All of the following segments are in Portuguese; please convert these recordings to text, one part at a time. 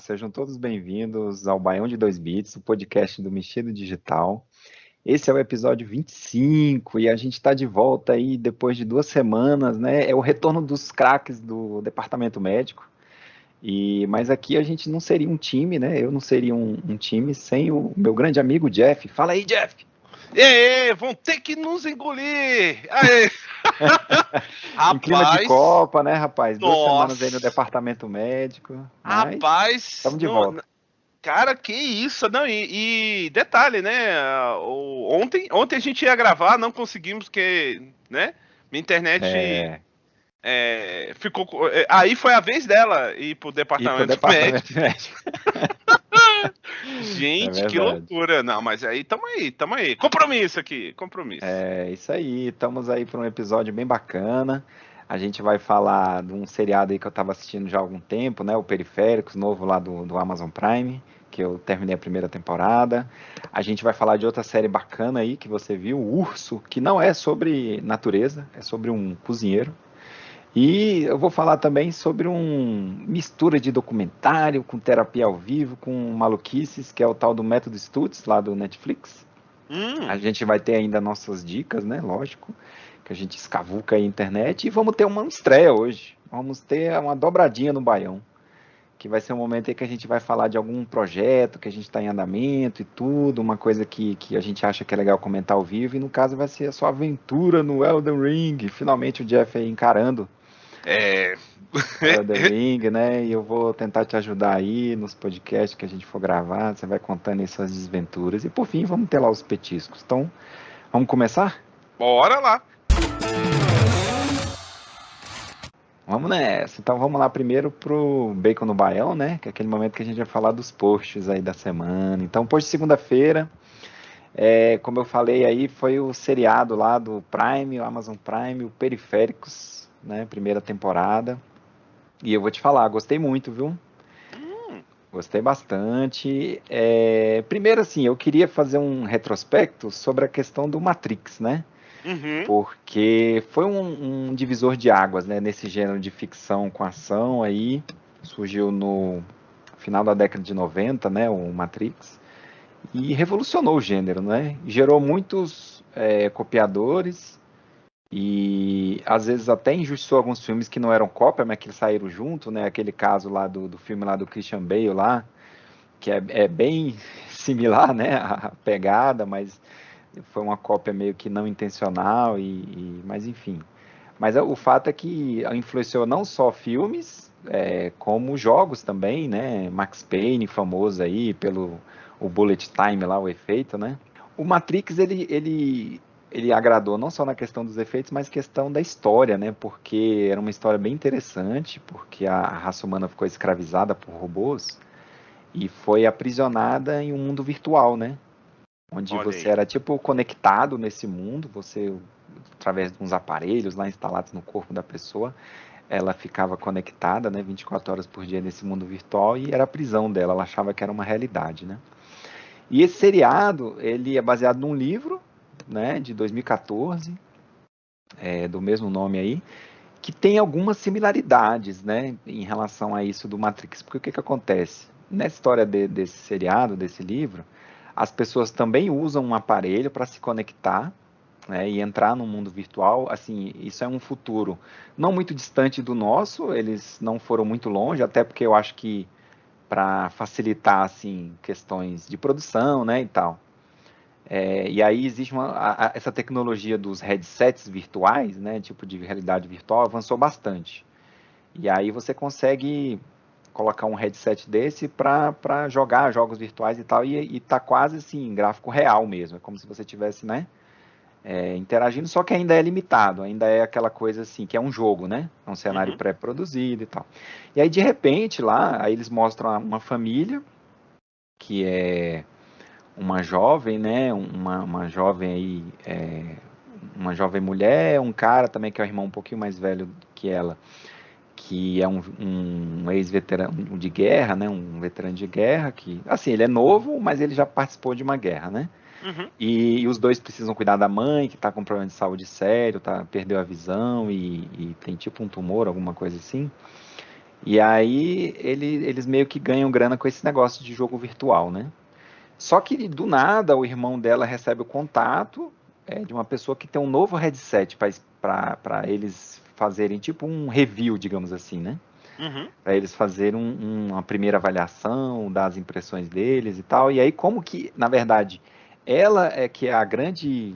sejam todos bem-vindos ao Baião de 2 Bits, o podcast do Mexido Digital. Esse é o episódio 25 e a gente está de volta aí depois de 2 semanas, né? É o retorno dos craques do departamento médico. Mas aqui a gente não seria um time, né? Eu não seria um time sem o meu grande amigo Jeff. Fala aí, Jeff! E aí, vão ter que nos engolir! Aê. Em clima de Rapaz, Copa, né, rapaz? 2 semanas aí no nossa! departamento médico, mas Rapaz, estamos de volta. cara, que isso? Não, e detalhe, né? Ontem a gente ia gravar, não conseguimos, porque, né? Minha internet É, ficou. Aí foi a vez dela ir pro ir pro departamento médico. departamento médico. É Gente, que verdade. loucura! Não, mas aí, tamo aí, tamo aí. Compromisso aqui, compromisso. É isso aí, estamos aí para um episódio bem bacana. A gente vai falar de um seriado aí que eu estava assistindo já há algum tempo, né? O Periféricos, novo lá do Amazon Prime, que eu terminei a primeira temporada. A gente vai falar de outra série bacana aí que você viu, o Urso, que não é sobre natureza, é sobre um cozinheiro. E eu vou falar também sobre um mistura de documentário com terapia ao vivo, com maluquices, que é o tal do Método Stutz, lá do Netflix. A Hum, gente vai ter ainda nossas dicas, né? Lógico, que a gente escavuca aí a internet. E vamos ter uma estreia hoje. Vamos ter uma dobradinha no Baião. Que vai ser um momento aí que a gente vai falar de algum projeto que a gente está em andamento e tudo. Uma coisa que a gente acha que é legal comentar ao vivo. E no caso vai ser a sua aventura no Elden Ring. Finalmente o Jeff aí encarando é. o Elden Ring, né? E eu vou tentar te ajudar aí nos podcasts que a gente for gravar. Você vai contando aí suas desventuras. E por fim, vamos ter lá os petiscos. Então, vamos começar? Bora lá. Vamos nessa. Então vamos lá primeiro pro Bacon no Baião, né? Que é aquele momento que a gente vai falar dos posts aí da semana. Então, post de segunda-feira, como eu falei aí, foi o seriado lá do Prime, o Amazon Prime, o Periféricos, né? Primeira temporada. E eu vou te falar, gostei muito, viu? Hum, Gostei bastante. Primeiro, assim, eu queria fazer um retrospecto sobre a questão do Matrix, né? uhum. Porque foi um divisor de águas, né, nesse gênero de ficção com ação aí, surgiu no final da década de 90, né, o Matrix, e revolucionou o gênero, né, gerou muitos copiadores e às vezes até injustiçou alguns filmes que não eram cópia, mas que saíram junto, né, aquele caso lá do filme lá do Christian Bale lá, que é bem similar, né, a pegada, mas foi uma cópia meio que não intencional, mas enfim. Mas o fato é que influenciou não só filmes, como jogos também, né? Max Payne, famoso aí, pelo o bullet time lá, o efeito, né? O Matrix, ele agradou não só na questão dos efeitos, mas questão da história, né? Porque era uma história bem interessante, porque a raça humana ficou escravizada por robôs e foi aprisionada em um mundo virtual, né? Onde Olha você aí. era tipo conectado nesse mundo, você através de uns aparelhos lá instalados no corpo da pessoa, ela ficava conectada, né, 24 horas por dia nesse mundo virtual e era a prisão dela, ela achava que era uma realidade, né? E esse seriado, ele é baseado num livro, né, de 2014, do mesmo nome aí, que tem algumas similaridades, né, em relação a isso do Matrix. Porque o que acontece? Nessa história desse seriado, desse livro, as pessoas também usam um aparelho para se conectar, né, e entrar no mundo virtual. Assim, isso é um futuro não muito distante do nosso, eles não foram muito longe, até porque eu acho que para facilitar assim questões de produção, né, e tal. E aí existe essa tecnologia dos headsets virtuais, né, tipo de realidade virtual, avançou bastante. E aí você consegue colocar um headset desse para jogar jogos virtuais e tal, e tá quase assim, gráfico real mesmo. É como se você tivesse, né, interagindo, só que ainda é limitado, ainda é aquela coisa assim, que é um jogo, né? É um cenário Uhum. pré-produzido e tal. E aí, de repente, lá, aí eles mostram uma família, que é uma jovem, né? Uma jovem aí, uma jovem mulher, um cara também que é o irmão um pouquinho mais velho que ela, que é um ex-veterano de guerra, né? Um veterano de guerra, que, assim, ele é novo, mas ele já participou de uma guerra, né? Uhum. E os dois precisam cuidar da mãe, que está com um problema de saúde sério, perdeu a visão e tem tipo um tumor, alguma coisa assim. E aí eles meio que ganham grana com esse negócio de jogo virtual, né? Só que do nada o irmão dela recebe o contato de uma pessoa que tem um novo headset para eles fazerem tipo um review, digamos assim, né? Uhum. Para eles fazerem uma primeira avaliação das impressões deles e tal. E aí como que, na verdade, ela é que é a grande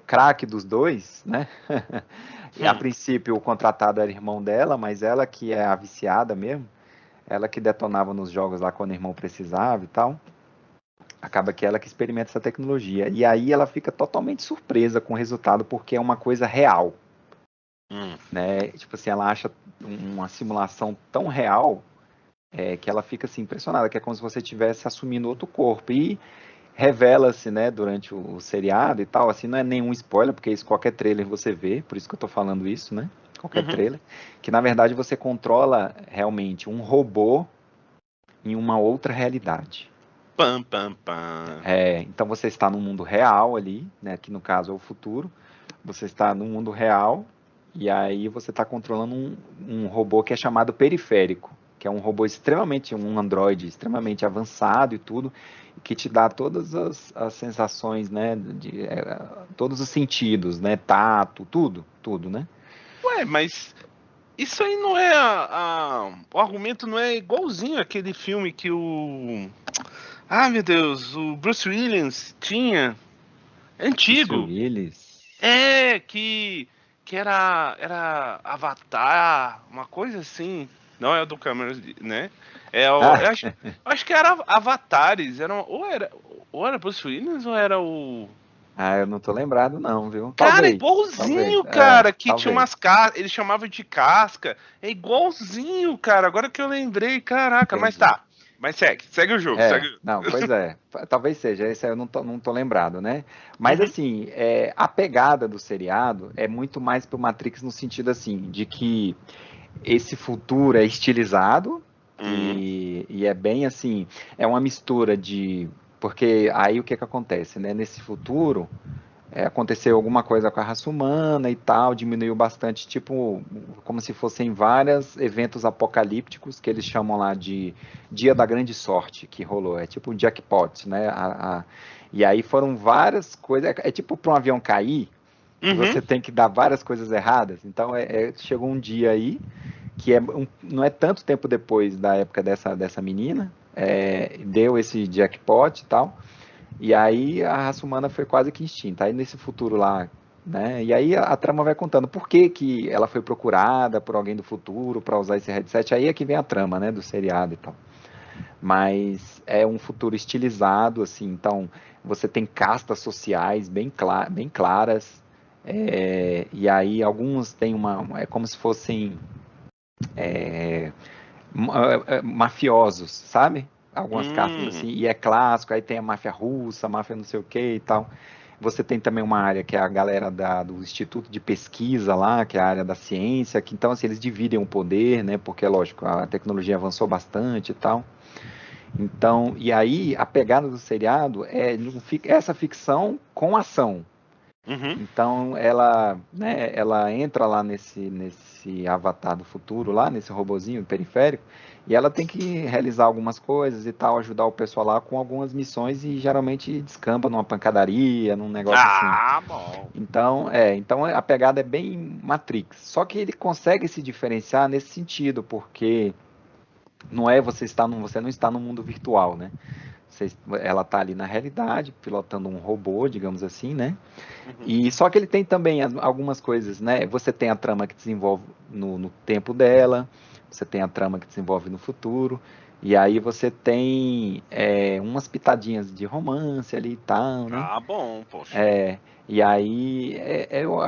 craque dos dois, né? E a Hum. princípio o contratado era irmão dela, mas ela que é a viciada mesmo, ela que detonava nos jogos lá quando o irmão precisava e tal. Acaba que ela que experimenta essa tecnologia. E aí ela fica totalmente surpresa com o resultado, porque é uma coisa real, Hum. né? Tipo assim, ela acha uma simulação tão real que ela fica assim impressionada, que é como se você estivesse assumindo outro corpo. E revela-se, né, durante o seriado e tal, assim, não é nenhum spoiler, porque isso qualquer trailer você vê, por isso que eu tô falando isso, né? Qualquer Uhum. trailer, que na verdade você controla realmente um robô em uma outra realidade. Pam, pam, pam. Então você está no mundo real ali, né, que no caso é o futuro, você está no mundo real e aí você está controlando um robô que é chamado periférico, que é um robô extremamente, um androide extremamente avançado e tudo, que te dá todas as sensações, né, todos os sentidos, né, tato, tudo, né? Ué, mas isso aí não é o argumento não é igualzinho aquele filme que o. Ah, meu Deus, o Bruce Williams tinha. É Bruce antigo. Willis. É, que era Avatar, uma coisa assim. Não é o do Cameron, né? Ah, Eu acho que era Avatares, ou era Bruce Williams ou era o. eu não tô lembrado não, viu? Cara, é Talvez, igualzinho, cara, que tinha talvez. umas cascas, eles chamavam de casca. É igualzinho, cara, agora que eu lembrei, caraca, mas Entendi. tá. Mas segue o jogo, segue. Não, pois é. Talvez seja, esse aí eu não tô lembrado, né? Mas Uhum. assim, a pegada do seriado é muito mais pro Matrix no sentido assim, de que esse futuro é estilizado Uhum. e é bem assim, é uma mistura de. Porque aí o que que acontece, né? Nesse futuro, aconteceu alguma coisa com a raça humana e tal, diminuiu bastante, tipo, como se fossem vários eventos apocalípticos que eles chamam lá de Dia da Grande Sorte que rolou, é tipo um jackpot, né? E aí foram várias coisas, é tipo para um avião cair, que Uhum. você tem que dar várias coisas erradas, então chegou um dia aí, que não é tanto tempo depois da época dessa menina, deu esse jackpot e tal, e aí a raça humana foi quase que extinta. Aí nesse futuro lá, né? E aí a trama vai contando por que que ela foi procurada por alguém do futuro para usar esse headset. Aí é que vem a trama, né, do seriado e tal. Mas é um futuro estilizado, assim. Então você tem castas sociais bem claras. E aí alguns têm é como se fossem mafiosos, sabe? Algumas castas Hum. assim, e é clássico, aí tem a máfia russa, a máfia não sei o que e tal. Você tem também uma área que é a galera do Instituto de Pesquisa lá, que é a área da ciência, que então assim, eles dividem o poder, né? Porque, lógico, a tecnologia avançou bastante e tal. Então, e aí a pegada do seriado é essa ficção com ação. Uhum. Então ela entra lá nesse avatar do futuro, lá nesse robozinho periférico, e ela tem que realizar algumas coisas e tal, ajudar o pessoal lá com algumas missões e geralmente descamba numa pancadaria, num negócio assim. Ah, bom. Então a pegada é bem Matrix. Só que ele consegue se diferenciar nesse sentido, porque não é você não está no mundo virtual, né? Ela está ali na realidade, pilotando um robô, digamos assim, né? Uhum. E só que ele tem também algumas coisas, né? Você tem a trama que desenvolve no tempo dela, você tem a trama que desenvolve no futuro, e aí você tem umas pitadinhas de romance ali e tal, né? Ah, bom, poxa. É, e aí eu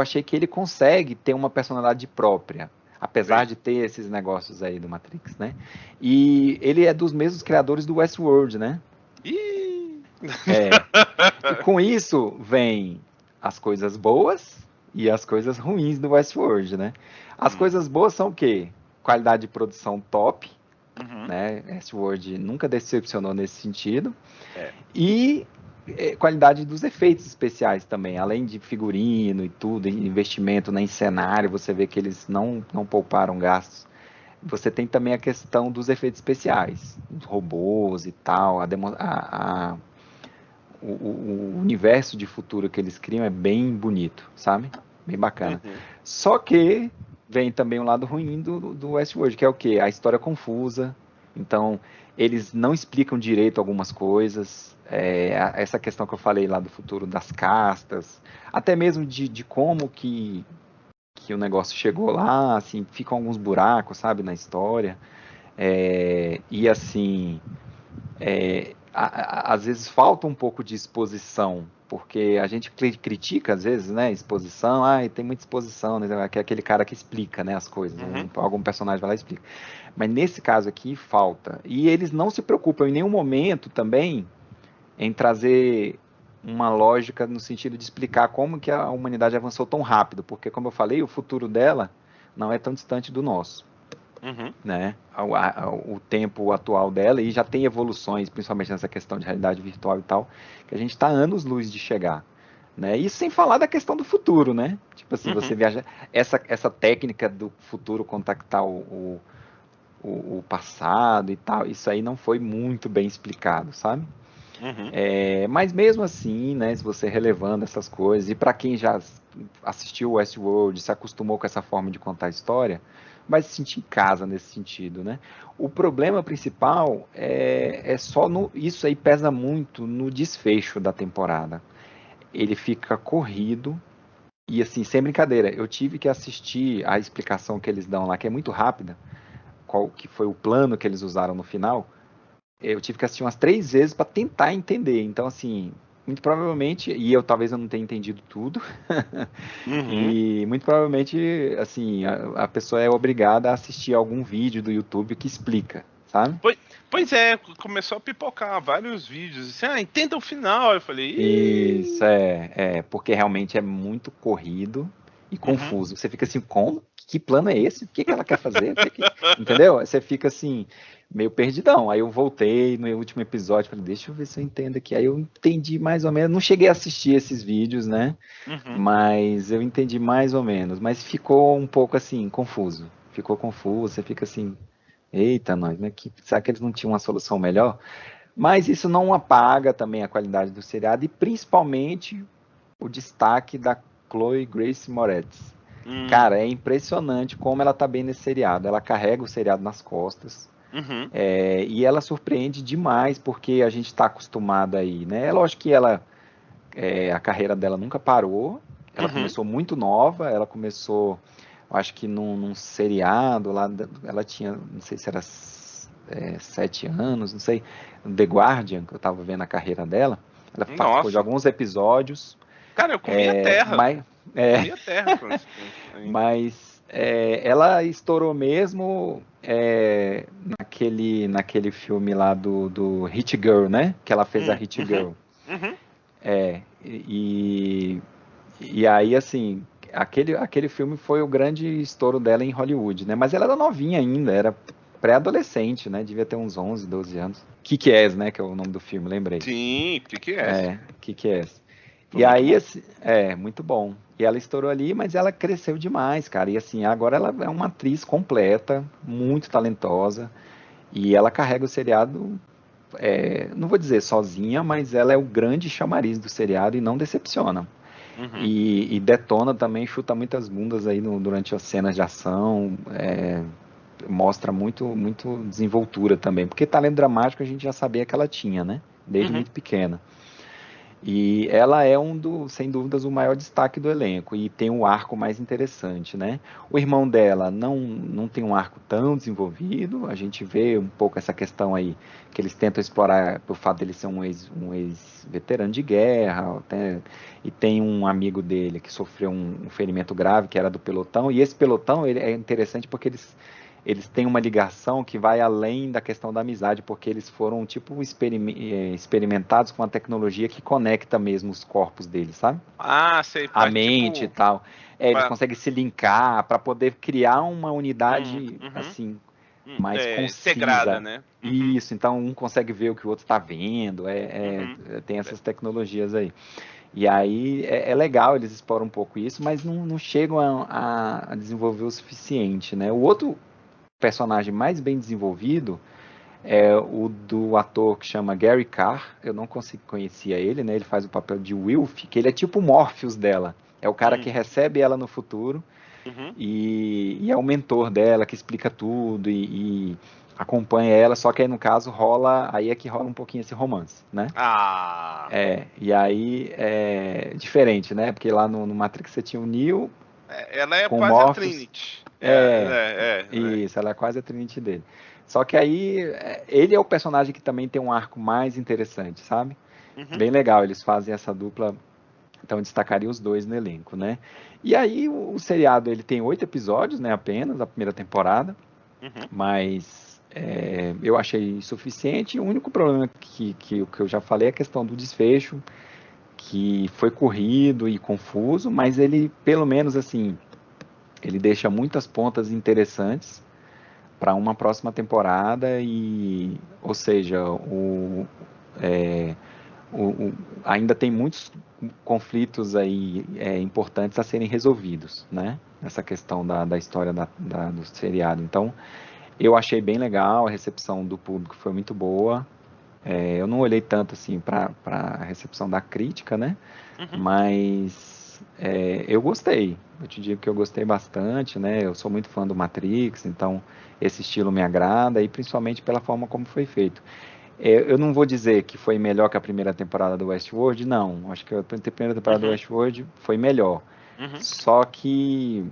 achei que ele consegue ter uma personalidade própria, apesar Bem. de ter esses negócios aí do Matrix, né? E ele é dos mesmos criadores do Westworld, né? Ih. É, e com isso vem as coisas boas e as coisas ruins do Westworld, né? As Hum. coisas boas são o quê? Qualidade de produção top, Uhum. né? Westworld nunca decepcionou nesse sentido. É. E qualidade dos efeitos especiais também, além de figurino e tudo, investimento em cenário, você vê que eles não pouparam gastos você tem também a questão dos efeitos especiais, os robôs e tal, o universo de futuro que eles criam é bem bonito, sabe? Bem bacana. Uhum. Só que vem também um lado ruim do Westworld, que é o quê? A história é confusa. Então, eles não explicam direito algumas coisas. Essa questão que eu falei lá do futuro das castas, até mesmo de como que o negócio chegou lá, assim, ficam alguns buracos, sabe, na história. E assim, às vezes falta um pouco de exposição, porque a gente critica às vezes, né, exposição, tem muita exposição, né, que é aquele cara que explica, né, as coisas, Uhum. algum personagem vai lá e explica. Mas nesse caso aqui falta. E eles não se preocupam em nenhum momento também em trazer uma lógica no sentido de explicar como que a humanidade avançou tão rápido, porque como eu falei, o futuro dela não é tão distante do nosso, Uhum. né? O tempo atual dela e já tem evoluções, principalmente nessa questão de realidade virtual e tal, que a gente está anos-luz de chegar. Né? Isso sem falar da questão do futuro, né? Tipo assim, você Uhum. viaja. Essa técnica do futuro contactar o passado e tal, isso aí não foi muito bem explicado, sabe? Uhum. Mas mesmo assim, né, se você relevando essas coisas, e para quem já assistiu Westworld, se acostumou com essa forma de contar a história, vai se sentir em casa nesse sentido, né? O problema principal é só no. Isso aí pesa muito no desfecho da temporada. Ele fica corrido, e assim, sem brincadeira, eu tive que assistir a explicação que eles dão lá, que é muito rápida, qual que foi o plano que eles usaram no final. Eu tive que assistir umas 3 vezes para tentar entender. Então, assim, muito provavelmente, e eu talvez eu não tenha entendido tudo, Uhum. e muito provavelmente, assim, a pessoa é obrigada a assistir algum vídeo do YouTube que explica, sabe? Pois, pois é, começou a pipocar vários vídeos. Assim, entenda o final. Eu falei, Isso, ih. porque realmente é muito corrido e Uhum. confuso. Você fica assim, como? Que plano é esse? O que que ela quer fazer? Entendeu? Você fica assim, meio perdidão. Aí eu voltei no último episódio, falei, deixa eu ver se eu entendo aqui. Aí eu entendi mais ou menos. Não cheguei a assistir esses vídeos, né? Uhum. Mas eu entendi mais ou menos. Mas ficou um pouco assim, confuso. Ficou confuso, você fica assim, eita, nós, né? Será que eles não tinham uma solução melhor? Mas isso não apaga também a qualidade do seriado e principalmente o destaque da Chloe Grace Moretz. Cara, é impressionante como ela tá bem nesse seriado. Ela carrega o seriado nas costas. Uhum. E ela surpreende demais porque a gente está acostumado aí, né? É lógico que a carreira dela nunca parou. Ela Uhum. começou muito nova. Ela começou, acho que num seriado lá. Ela tinha, não sei se era 7 anos, não sei. The Guardian, que eu estava vendo a carreira dela. Ela participou de Nossa. alguns episódios, Cara, eu comia terra. mas, Comia terra ainda. ela estourou mesmo naquele filme lá do Hit Girl, né? Que ela fez a Hit Uhum. Girl. Uhum. É, e aí, assim, aquele filme foi o grande estouro dela em Hollywood, né? Mas ela era novinha ainda, era pré-adolescente, né? Devia ter uns 11, 12 anos. Kick-Ass, né? Que é o nome do filme, lembrei. Sim, que é essa? Kick-Ass. Foi E muito aí, bom. assim, muito bom. E ela estourou ali, mas ela cresceu demais, cara. E assim, agora ela é uma atriz completa, muito talentosa. E ela carrega o seriado, não vou dizer sozinha, mas ela é o grande chamariz do seriado e não decepciona. Uhum. E detona também, chuta muitas bundas aí durante as cenas de ação, mostra muito desenvoltura também, porque talento dramático a gente já sabia que ela tinha, né? Desde Uhum. muito pequena. E ela é sem dúvidas, o maior destaque do elenco e tem o arco mais interessante, né? O irmão dela não tem um arco tão desenvolvido, a gente vê um pouco essa questão aí que eles tentam explorar pelo fato dele ser um ex-veterano de guerra, e tem um amigo dele que sofreu um ferimento grave, que era do pelotão, e esse pelotão ele é interessante porque eles têm uma ligação que vai além da questão da amizade, porque eles foram tipo experimentados com uma tecnologia que conecta mesmo os corpos deles, sabe? Ah, sei, A pra, mente e tipo, tal. Eles pra, conseguem se linkar para poder criar uma unidade uhum. assim mais Integrada, concisa. né? Uhum. Isso, então um consegue ver o que o outro está vendo, Uhum. tem essas tecnologias aí. E aí é legal, eles exploram um pouco isso, mas não chegam a desenvolver o suficiente, né? O outro personagem mais bem desenvolvido é o do ator que chama Gary Carr. Eu não conhecia ele, né? Ele faz o papel de Wilf, que ele é tipo o Morpheus dela. É o cara que recebe ela no futuro Uhum. e é o mentor dela, que explica tudo e acompanha ela, só que aí no caso aí é que rola um pouquinho esse romance, né? Ah, E aí é diferente, né? Porque lá no Matrix você tinha o Neo ela é com o quase a Morpheus. Trinity. É, É. isso, ela é quase a Trinity dele. Só que aí ele é o personagem que também tem um arco mais interessante, sabe? Uhum. Bem legal, eles fazem essa dupla, então eu destacaria os dois no elenco, né? E aí o seriado ele tem 8 episódios, né? Apenas a primeira temporada, Uhum. mas eu achei suficiente. O único problema que eu já falei é a questão do desfecho, que foi corrido e confuso, mas ele, pelo menos assim, ele deixa muitas pontas interessantes para uma próxima temporada ou seja, ainda tem muitos conflitos aí importantes a serem resolvidos, né? Essa questão da história do seriado. Então, eu achei bem legal, a recepção do público foi muito boa. Eu não olhei tanto assim para a recepção da crítica, né? Uhum. Mas eu gostei. Eu te digo que eu gostei bastante, né? Eu sou muito fã do Matrix, então esse estilo me agrada e principalmente pela forma como foi feito. Eu não vou dizer que foi melhor que a primeira temporada do Westworld, não. Acho que a primeira temporada do Uhum. Westworld foi melhor. Uhum. Só que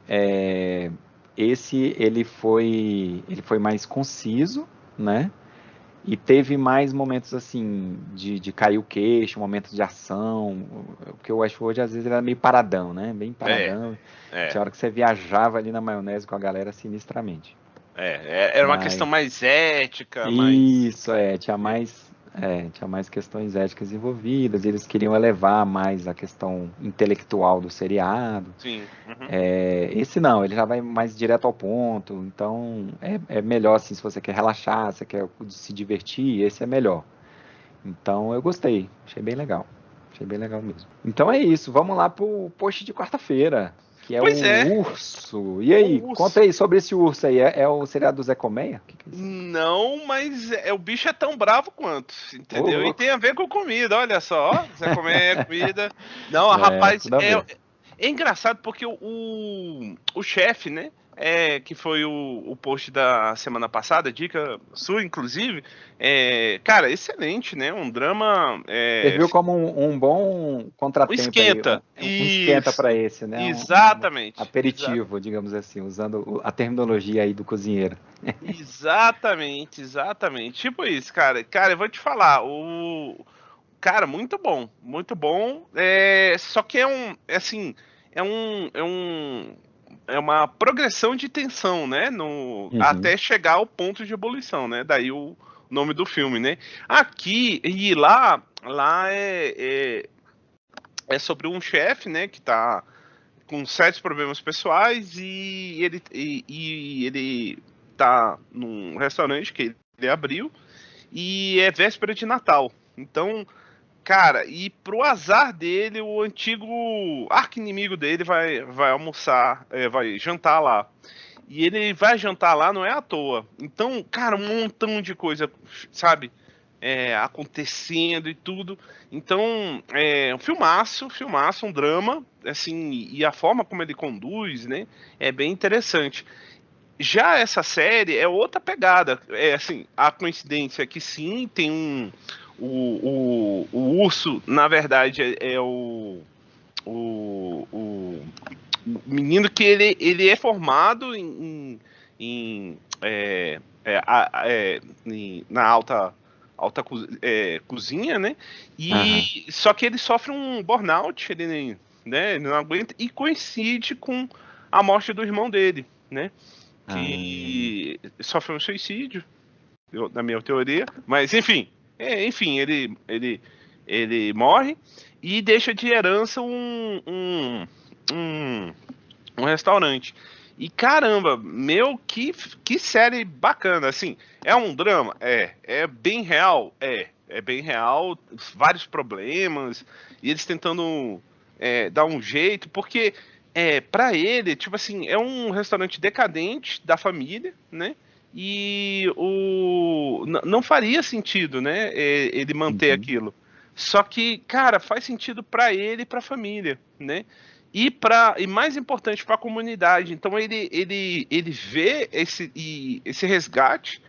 é, esse ele foi mais conciso, né? E teve mais momentos assim de cair o queixo, momentos de ação, porque o Westworld às vezes era meio paradão, né? Bem É, paradão. é. Tinha hora que você viajava ali na maionese com a galera sinistramente. Era uma questão Mas mais ética, mais. isso tinha mais questões éticas envolvidas. Eles queriam elevar mais a questão intelectual do seriado. Sim. Uhum. Esse não, ele já vai mais direto ao ponto. Então é melhor assim, se você quer relaxar, você quer se divertir, esse é melhor. Então eu gostei, achei bem legal. Achei bem legal mesmo. Então é isso, vamos lá pro post de quarta-feira, que é o Pois é, urso. E o aí, conta urso. aí sobre esse urso aí. É o seriado do Zé Colmeia? O que é isso aí? Não, mas o bicho é tão bravo quanto, Ô, entendeu? E louco. tem a ver com comida, olha só, ó, você comer comida. Não, rapaz, Tudo a ver. é engraçado porque o chefe, né? Que foi o post da semana passada, dica sua, inclusive. Cara, excelente, né? Um drama. Serviu como um bom Um contratempo aí, esquenta. um esquenta para Isso. esse, né? Um Exatamente. aperitivo, digamos assim, usando a terminologia aí do cozinheiro. Exatamente, exatamente. Tipo isso, cara. Cara, eu vou te falar, cara, muito bom, muito bom. Só que assim, é um, é um, é uma progressão de tensão, né? Uhum. Até chegar ao ponto de ebulição, né? Daí o nome do filme, né? Aqui e lá é sobre um chefe, né? Que tá com sérios problemas pessoais e ele tá num restaurante que ele abriu e é véspera de Natal. Então, cara, e pro azar dele, o antigo arqui-inimigo dele vai almoçar, vai jantar lá. E ele vai jantar lá não é à toa. Então, cara, um montão de coisa, sabe? Acontecendo e tudo. Então, um filmaço, um drama, assim, e a forma como ele conduz, né? É bem interessante. Já essa série é outra pegada. Assim, a coincidência é que sim, tem o urso, na verdade, é o menino que ele é formado na alta cozinha, né? Aham. E só que ele sofre um burnout, né, ele não aguenta e coincide com a morte do irmão dele, né? Ah, Que sofreu um suicídio, na minha teoria, mas enfim, ele morre e deixa de herança um, um restaurante. E caramba, meu, que série bacana, assim, é um drama? É bem real? É bem real, vários problemas, e eles tentando dar um jeito, porque Pra ele, tipo assim, é um restaurante decadente da família, né? E não faria sentido, né? Ele manter Uhum, aquilo. Só que, cara, faz sentido pra ele e pra família, né? E mais importante pra comunidade. Então ele vê esse resgate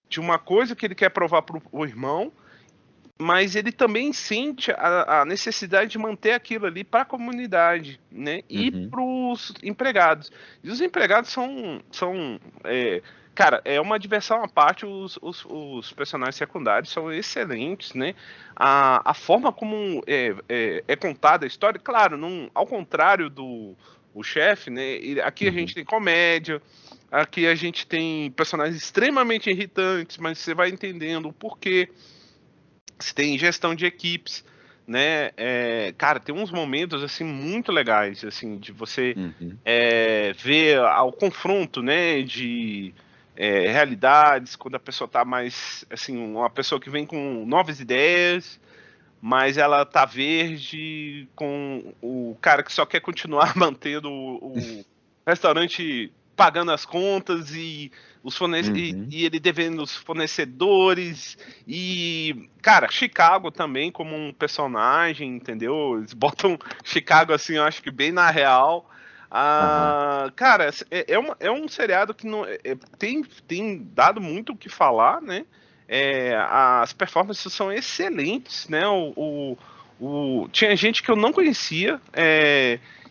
de uma coisa que ele quer provar pro o irmão, mas ele também sente a necessidade de manter aquilo ali para a comunidade, né? E uhum, para os empregados. E os empregados cara, é uma diversão à parte. Os personagens secundários são excelentes, né? A forma como é contada a história, claro, ao contrário do o chefe, né? Aqui a uhum. gente tem comédia. Aqui a gente tem personagens extremamente irritantes, mas você vai entendendo o porquê. Você tem gestão de equipes, né? Cara, tem uns momentos assim muito legais, assim, de você Uhum. ver o confronto, né? De realidades, quando a pessoa tá mais, assim, uma pessoa que vem com novas ideias, mas ela tá verde, com o cara que só quer continuar mantendo o restaurante pagando as contas e Uhum. e ele devendo os fornecedores e, cara, Chicago também como um personagem, entendeu? Eles botam Chicago assim, eu acho que bem na real. Aham. Cara, é um seriado que não, tem dado muito o que falar, né? As performances são excelentes, né? Tinha gente que eu não conhecia,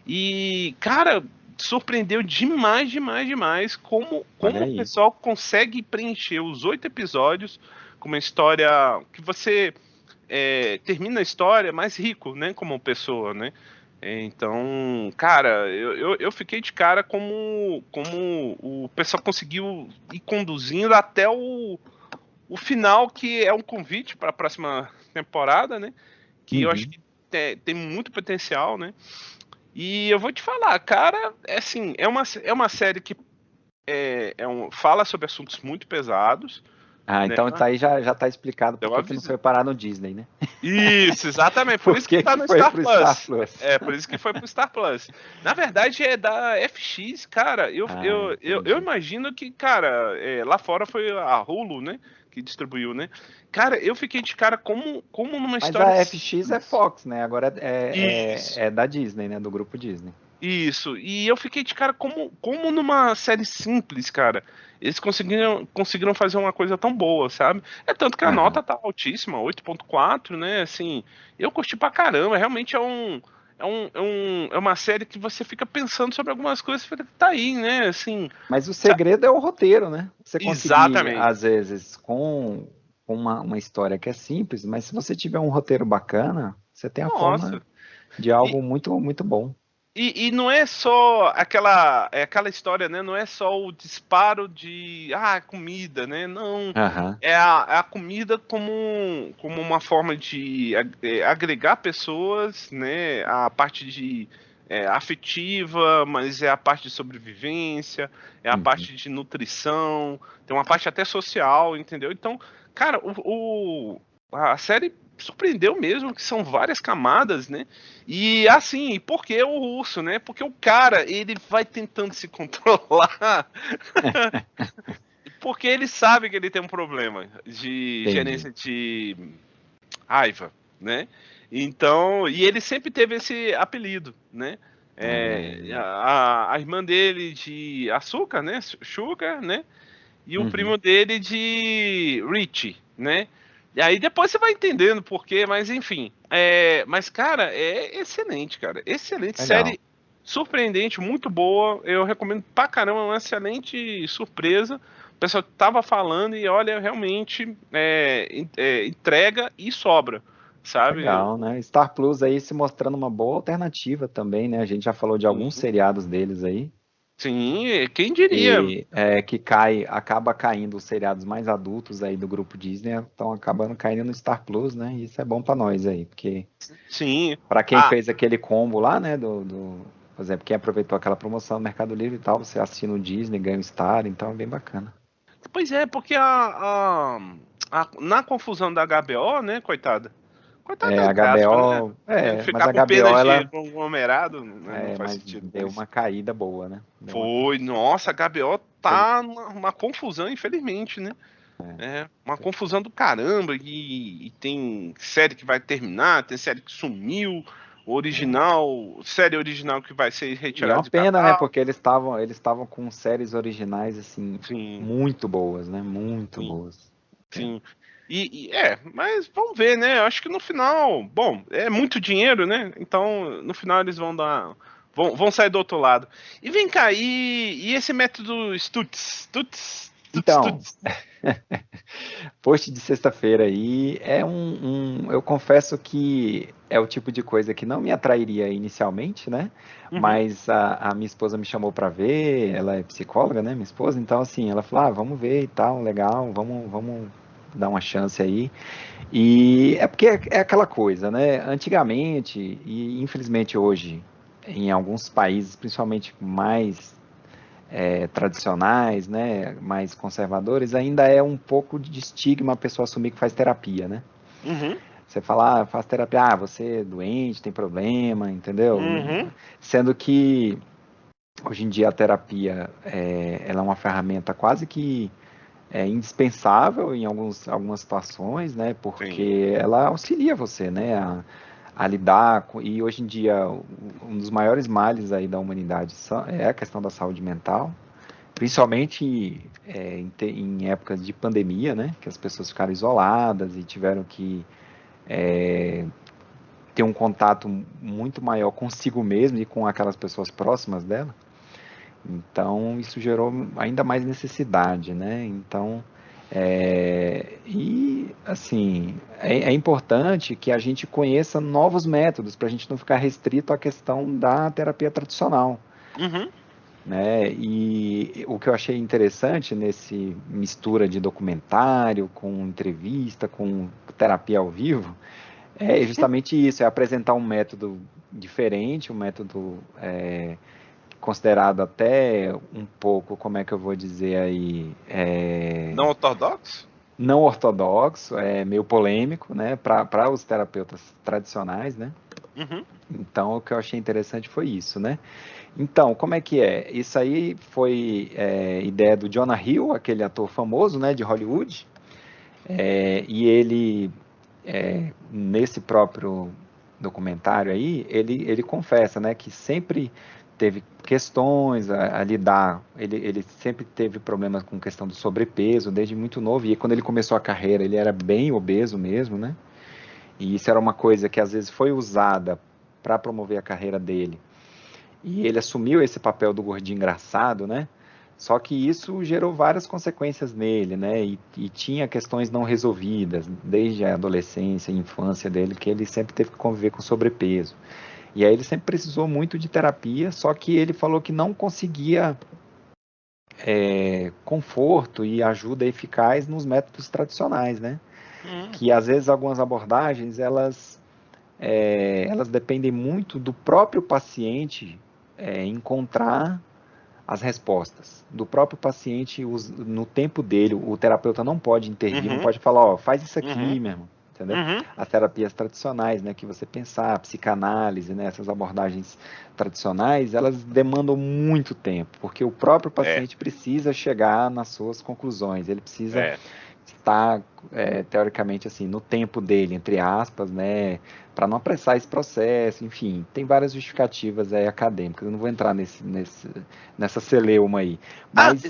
e, cara, surpreendeu demais, demais, demais como Olha o aí. pessoal consegue preencher os 8 episódios com uma história que você termina a história mais rico, né? Como pessoa, né? Então, cara, eu fiquei de cara como o pessoal conseguiu ir conduzindo até o final, que é um convite para a próxima temporada, né? Que eu acho Uhum. que tem muito potencial, né? E eu vou te falar, cara, assim, é uma série que fala sobre assuntos muito pesados, Ah, né? então isso aí já tá explicado por Eu que que não aviso. foi parar no Disney, né? Isso, exatamente. Por Por isso que que tá que no foi Star pro Star Plus. Plus? Por isso que foi pro Star Plus. Na verdade, é da FX, cara. Ah, Eu entendi. imagino que, cara, lá fora foi a Hulu, né? Que distribuiu, né? Cara, eu fiquei de cara como numa Mas história a FX é simples. Fox, né? Agora Isso. é da Disney, né? Do grupo Disney. Isso, e eu fiquei de cara como numa série simples, cara, eles conseguiram fazer uma coisa tão boa, sabe? É tanto que a Aham. nota tá altíssima, 8,4, né? Assim, eu curti pra caramba, realmente é uma série que você fica pensando sobre algumas coisas, fica, tá aí, né? Assim, Mas o sabe? segredo é o roteiro, né? Você conseguir, Exatamente. às vezes, com uma história que é simples, mas se você tiver um roteiro bacana, você tem a forma Nossa. de algo muito, muito bom. E não é só aquela história, né? Não é só o disparo de comida, né? Não, Aham. é a comida como uma forma de agregar pessoas, né? A parte de afetiva, mas é a parte de sobrevivência, é a Uhum. parte de nutrição, tem uma parte até social, entendeu? Então, cara, a série surpreendeu mesmo, que são várias camadas, né? E assim, por que o russo, né? Porque o cara, ele vai tentando se controlar, porque ele sabe que ele tem um problema de Entendi. gerência de raiva, né? Então, e ele sempre teve esse apelido, né? Ah, A irmã dele de açúcar, né? Sugar, né? E o uhum. primo dele de Richie, né? E aí depois você vai entendendo por quê, mas enfim. Mas, cara, é excelente, cara. Excelente Legal. série, surpreendente, muito boa. Eu recomendo pra caramba, uma excelente surpresa. O pessoal tava falando e olha, realmente entrega e sobra, sabe? Legal, né? Star Plus aí se mostrando uma boa alternativa também, né? A gente já falou de alguns Sim, seriados deles aí. sim, quem diria? E que acaba caindo os seriados mais adultos aí do grupo Disney, estão acabando caindo no Star Plus, né? E isso é bom pra nós aí, porque Sim. pra quem Ah, fez aquele combo lá, né? Por exemplo, quem aproveitou aquela promoção no Mercado Livre e tal, você assina o Disney, ganha o Star, então é bem bacana. pois é, porque na confusão da HBO, né, coitada? Coitado da A Jasper, né? HBO, mas Ficar a com pena HBO, de ela, conglomerado, né? Não faz mas sentido deu mais. uma caída boa, né? Deu uma Foi, nossa, a HBO caída. tá uma confusão, infelizmente, né? Uma confusão do caramba, e tem série que vai terminar, tem série que sumiu, série original que vai ser E é retirada uma de pena, né? catálogo. Porque eles estavam com séries originais, assim, Sim, muito boas, né? Muito sim, boas. É. sim. Mas vamos ver, né? Eu acho que no final, bom, é muito dinheiro, né? Então, no final eles vão sair do outro lado. E vem cá, e esse método Stutz? Stutz, Stutz, Então, Stutz. post de sexta-feira aí eu confesso que é o tipo de coisa que não me atrairia inicialmente, né? Uhum, Mas a minha esposa me chamou pra ver, ela é psicóloga, né? Minha esposa, então assim, ela falou: vamos ver e tal, legal, vamos dar uma chance aí. E é porque é aquela coisa, né? Antigamente, e infelizmente hoje, em alguns países, principalmente mais tradicionais, né, mais conservadores, ainda é um pouco de estigma a pessoa assumir que faz terapia, né? uhum, Você fala, faz terapia, você é doente, tem problema, entendeu? uhum. Sendo que hoje em dia a terapia ela é uma ferramenta quase que indispensável em algumas situações, né? Sim. Porque ela auxilia você, né? A lidar com, e hoje em dia um dos maiores males aí da humanidade é a questão da saúde mental, principalmente em épocas de pandemia, né? Que as pessoas ficaram isoladas e tiveram que ter um contato muito maior consigo mesmo e com aquelas pessoas próximas dela. Então isso gerou ainda mais necessidade, né? Então e assim é importante que a gente conheça novos métodos para a gente não ficar restrito à questão da terapia tradicional, Uhum. né? E o que eu achei interessante nesse mistura de documentário com entrevista, com terapia ao vivo, é justamente isso, é apresentar um método diferente, um método considerado até um pouco, como é que eu vou dizer aí, Não ortodoxo? não ortodoxo, meio polêmico, né, para os terapeutas tradicionais, né? Uhum. Então, o que eu achei interessante foi isso, né? Então, como é que é? Isso aí foi ideia do Jonah Hill, aquele ator famoso, né, de Hollywood, e ele, nesse próprio documentário aí, ele confessa, né, que sempre teve questões a lidar, ele sempre teve problemas com questão do sobrepeso desde muito novo, e quando ele começou a carreira ele era bem obeso mesmo, né, e isso era uma coisa que às vezes foi usada para promover a carreira dele, e ele assumiu esse papel do gordinho engraçado, né? Só que isso gerou várias consequências nele, né? E tinha questões não resolvidas, desde a adolescência e infância dele, que ele sempre teve que conviver com sobrepeso. E aí ele sempre precisou muito de terapia, só que ele falou que não conseguia conforto e ajuda eficaz nos métodos tradicionais, né? Uhum. Que às vezes algumas abordagens elas dependem muito do próprio paciente encontrar as respostas do próprio paciente no tempo dele. O terapeuta não pode intervir, não Uhum. pode falar, ó, faz isso Uhum. aqui, meu irmão. Entendeu? Uhum. As terapias tradicionais, né, que você pensar, psicanálise, né, essas abordagens tradicionais, elas demandam muito tempo, porque o próprio É, paciente precisa chegar nas suas conclusões, ele precisa é. estar, teoricamente, assim, no tempo dele, entre aspas, né, para não apressar esse processo, enfim, tem várias justificativas acadêmicas, eu não vou entrar nessa celeuma aí, Ah, mas,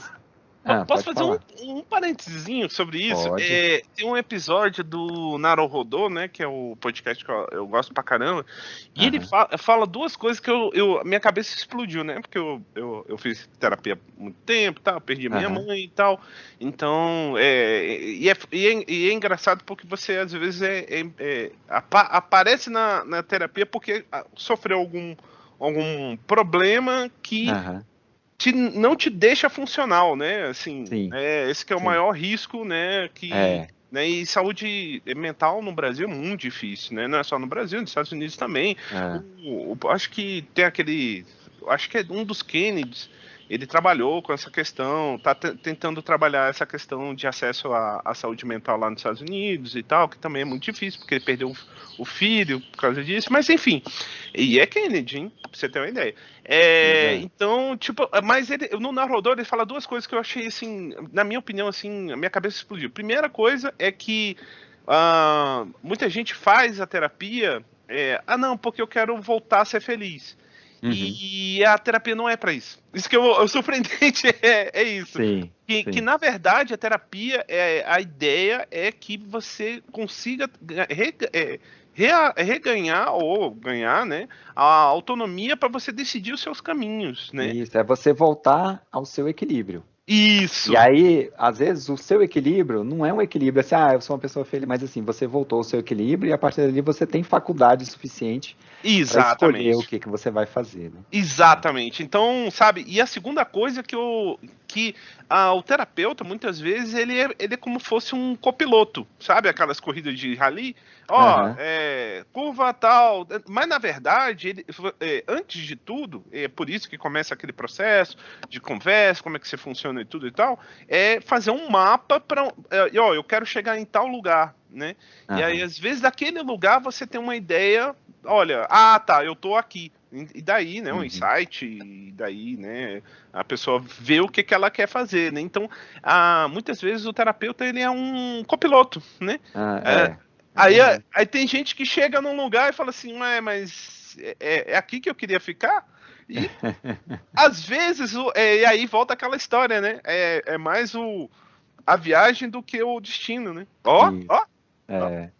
posso pode fazer um, falar, um parentezinho sobre isso? pode, Tem um episódio do Naruhodô, né? Que é o podcast que eu gosto pra caramba. E ele aham, fala duas coisas que minha cabeça explodiu, né? Porque eu fiz terapia há muito tempo, tal, perdi a minha aham, mãe e tal. Então, e é engraçado porque você às vezes aparece na terapia porque sofreu algum problema que aham, não te deixa funcional, né? Assim, sim, esse que é o sim, maior risco, né? Né, e saúde mental no Brasil é muito difícil, né? Não é só no Brasil, nos Estados Unidos também. é, Acho que tem acho que é um dos Kennedys ele trabalhou com essa questão, está tentando trabalhar essa questão de acesso à saúde mental lá nos Estados Unidos e tal, que também é muito difícil, porque ele perdeu o filho por causa disso, mas enfim, e é Kennedy, hein, pra você ter uma ideia. Então, tipo, mas ele, no narrador ele fala duas coisas que eu achei, assim, na minha opinião, assim, a minha cabeça explodiu. Primeira coisa é que muita gente faz a terapia, não, porque eu quero voltar a ser feliz. Uhum. E a terapia não é para isso. Isso que o surpreendente é isso. Sim, Que sim. na verdade a terapia, a ideia é que você consiga reganhar ou ganhar, né, a autonomia para você decidir os seus caminhos, né? Isso, é você voltar ao seu equilíbrio. E Isso, aí, às vezes, o seu equilíbrio não é um equilíbrio assim, eu sou uma pessoa feliz, mas assim, você voltou ao seu equilíbrio e a partir dali você tem faculdade suficiente para escolher o exatamente. que você vai fazer, né? Exatamente. Então, sabe, e a segunda coisa que o terapeuta, muitas vezes, ele é como fosse um copiloto, sabe? Aquelas corridas de rally, Aham, curva tal, mas na verdade, antes de tudo, é por isso que começa aquele processo de conversa, como é que você funciona e tudo e tal, é fazer um mapa para, eu quero chegar em tal lugar, né? E aí, aham. às vezes, daquele lugar você tem uma ideia, olha, tá, eu tô aqui. E daí, né, um Uhum. insight, e daí, né, a pessoa vê o que ela quer fazer, né? Então, muitas vezes o terapeuta, ele é um copiloto, né? Ah, É, é verdade. aí tem gente que chega num lugar e fala assim, mas é aqui que eu queria ficar? E às vezes, e aí volta aquela história, né? É mais a viagem do que o destino, né? Ó, Isso. ó, ó. É.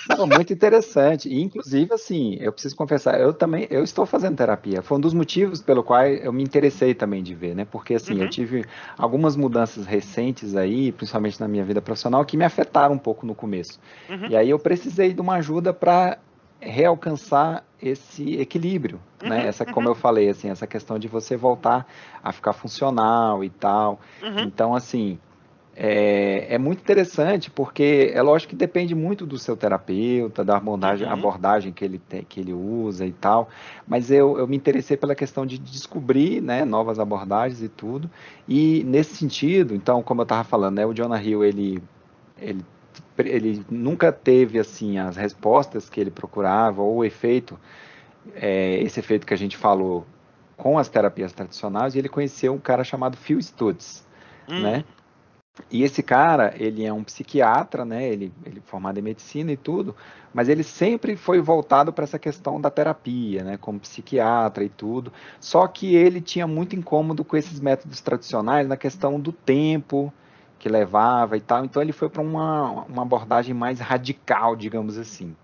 Não, muito interessante. E, inclusive, assim, eu preciso confessar, eu estou fazendo terapia. Foi um dos motivos pelo qual eu me interessei também de ver, né? Porque, assim, eu Uhum, tive algumas mudanças recentes aí, principalmente na minha vida profissional, que me afetaram um pouco no começo. uhum, E aí eu precisei de uma ajuda para realcançar esse equilíbrio, né? uhum, Essa, como uhum, eu falei, assim, essa questão de você voltar a ficar funcional e tal. uhum, Então, assim, é muito interessante porque é lógico que depende muito do seu terapeuta, da uhum, abordagem que ele, que ele usa e tal, mas eu me interessei pela questão de descobrir, né, novas abordagens e tudo, e nesse sentido, então, como eu estava falando, né, o Jonah Hill, ele, ele nunca teve, assim, as respostas que ele procurava, ou o efeito, esse efeito que a gente falou com as terapias tradicionais, e ele conheceu um cara chamado Phil Stutz, uhum, né, e esse cara, ele é um psiquiatra, né? Ele é formado em medicina e tudo, mas ele sempre foi voltado para essa questão da terapia, né? Como psiquiatra e tudo. Só que ele tinha muito incômodo com esses métodos tradicionais na questão do tempo que levava e tal. Então ele foi para uma abordagem mais radical, digamos assim.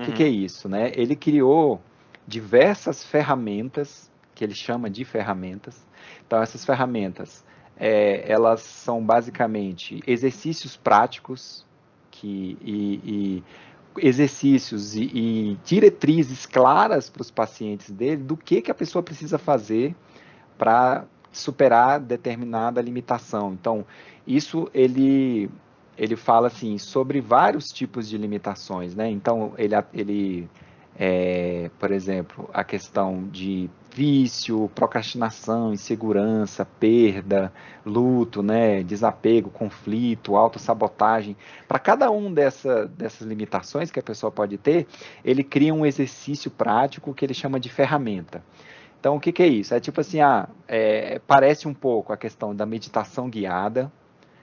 O que é uhum, isso, né? Ele criou diversas ferramentas, que ele chama de ferramentas. Então essas ferramentas elas são basicamente exercícios práticos e exercícios e diretrizes claras para os pacientes dele do que a pessoa precisa fazer para superar determinada limitação. Então, isso ele fala assim sobre vários tipos de limitações, né? Então, por exemplo, a questão de vício, procrastinação, insegurança, perda, luto, né, desapego, conflito, autossabotagem. Para cada um dessas limitações que a pessoa pode ter, ele cria um exercício prático que ele chama de ferramenta. Então, o que é isso? É tipo assim, parece um pouco a questão da meditação guiada,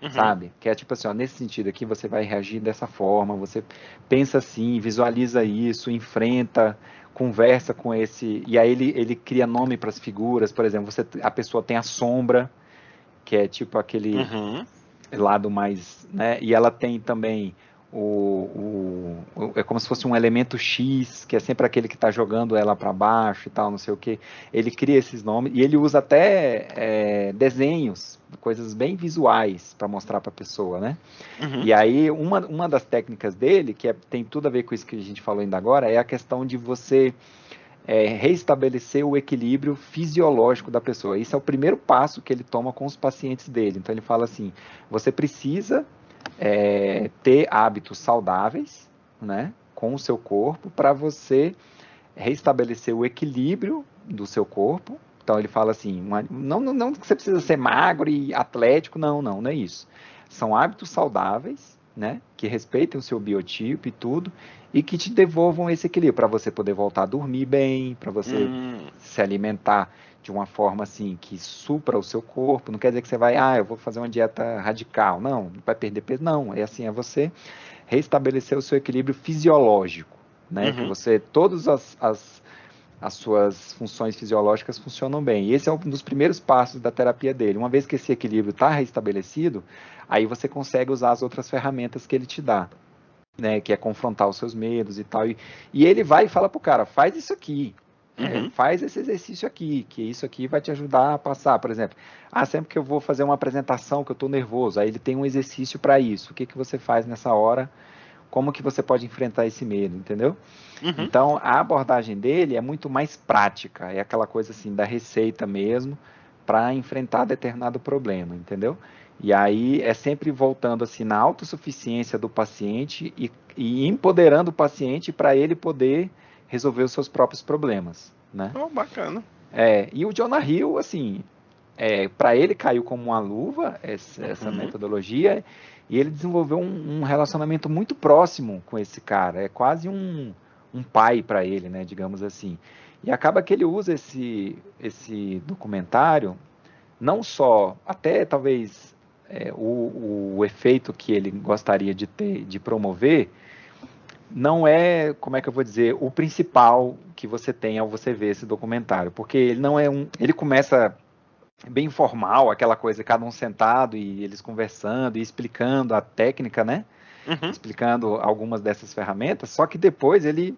uhum. sabe? Que é tipo assim, nesse sentido aqui você vai reagir dessa forma, você pensa assim, visualiza isso, enfrenta, conversa com esse, e aí ele cria nome para as figuras, por exemplo, a pessoa tem a sombra, que é tipo aquele Uhum, lado mais, né? E ela tem também é como se fosse um elemento X, que é sempre aquele que está jogando ela para baixo e tal, não sei o que. Ele cria esses nomes e ele usa até desenhos, coisas bem visuais para mostrar para a pessoa, né? uhum, E aí uma das técnicas dele, tem tudo a ver com isso que a gente falou ainda agora, é a questão de você reestabelecer o equilíbrio fisiológico da pessoa. Isso é o primeiro passo que ele toma com os pacientes dele. Então ele fala assim: você precisa ter hábitos saudáveis, né, com o seu corpo para você restabelecer o equilíbrio do seu corpo. Então ele fala assim, não que você precisa ser magro e atlético, não é isso. São hábitos saudáveis, né, que respeitem o seu biotipo e tudo, e que te devolvam esse equilíbrio, para você poder voltar a dormir bem, para você se alimentar de uma forma assim que supra o seu corpo. Não quer dizer que você vai, eu vou fazer uma dieta radical. Não vai perder peso. Não, é assim, é você restabelecer o seu equilíbrio fisiológico, né? Que você, todas as suas funções fisiológicas funcionam bem. E esse é um dos primeiros passos da terapia dele. Uma vez que esse equilíbrio está restabelecido, aí você consegue usar as outras ferramentas que ele te dá, né? Que é confrontar os seus medos e tal. E ele vai e fala pro cara, faz isso aqui. Faz esse exercício aqui, que isso aqui vai te ajudar a passar. Por exemplo, sempre que eu vou fazer uma apresentação que eu estou nervoso, aí ele tem um exercício para isso. O que você faz nessa hora? Como que você pode enfrentar esse medo, entendeu? Então, a abordagem dele é muito mais prática, é aquela coisa assim, da receita mesmo, para enfrentar determinado problema, entendeu? E aí é sempre voltando assim na autossuficiência do paciente e empoderando o paciente para ele poder resolver os seus próprios problemas, né? Bacana. E o Jonah Hill, assim, para ele caiu como uma luva essa metodologia, e ele desenvolveu um relacionamento muito próximo com esse cara, é quase um pai para ele, né, digamos assim. E acaba que ele usa esse documentário, não só, até talvez o efeito que ele gostaria de promover, não é, como é que eu vou dizer, o principal que você tem ao você ver esse documentário, porque ele não é ele começa bem informal, aquela coisa, cada um sentado e eles conversando e explicando a técnica, né? Explicando algumas dessas ferramentas, só que depois ele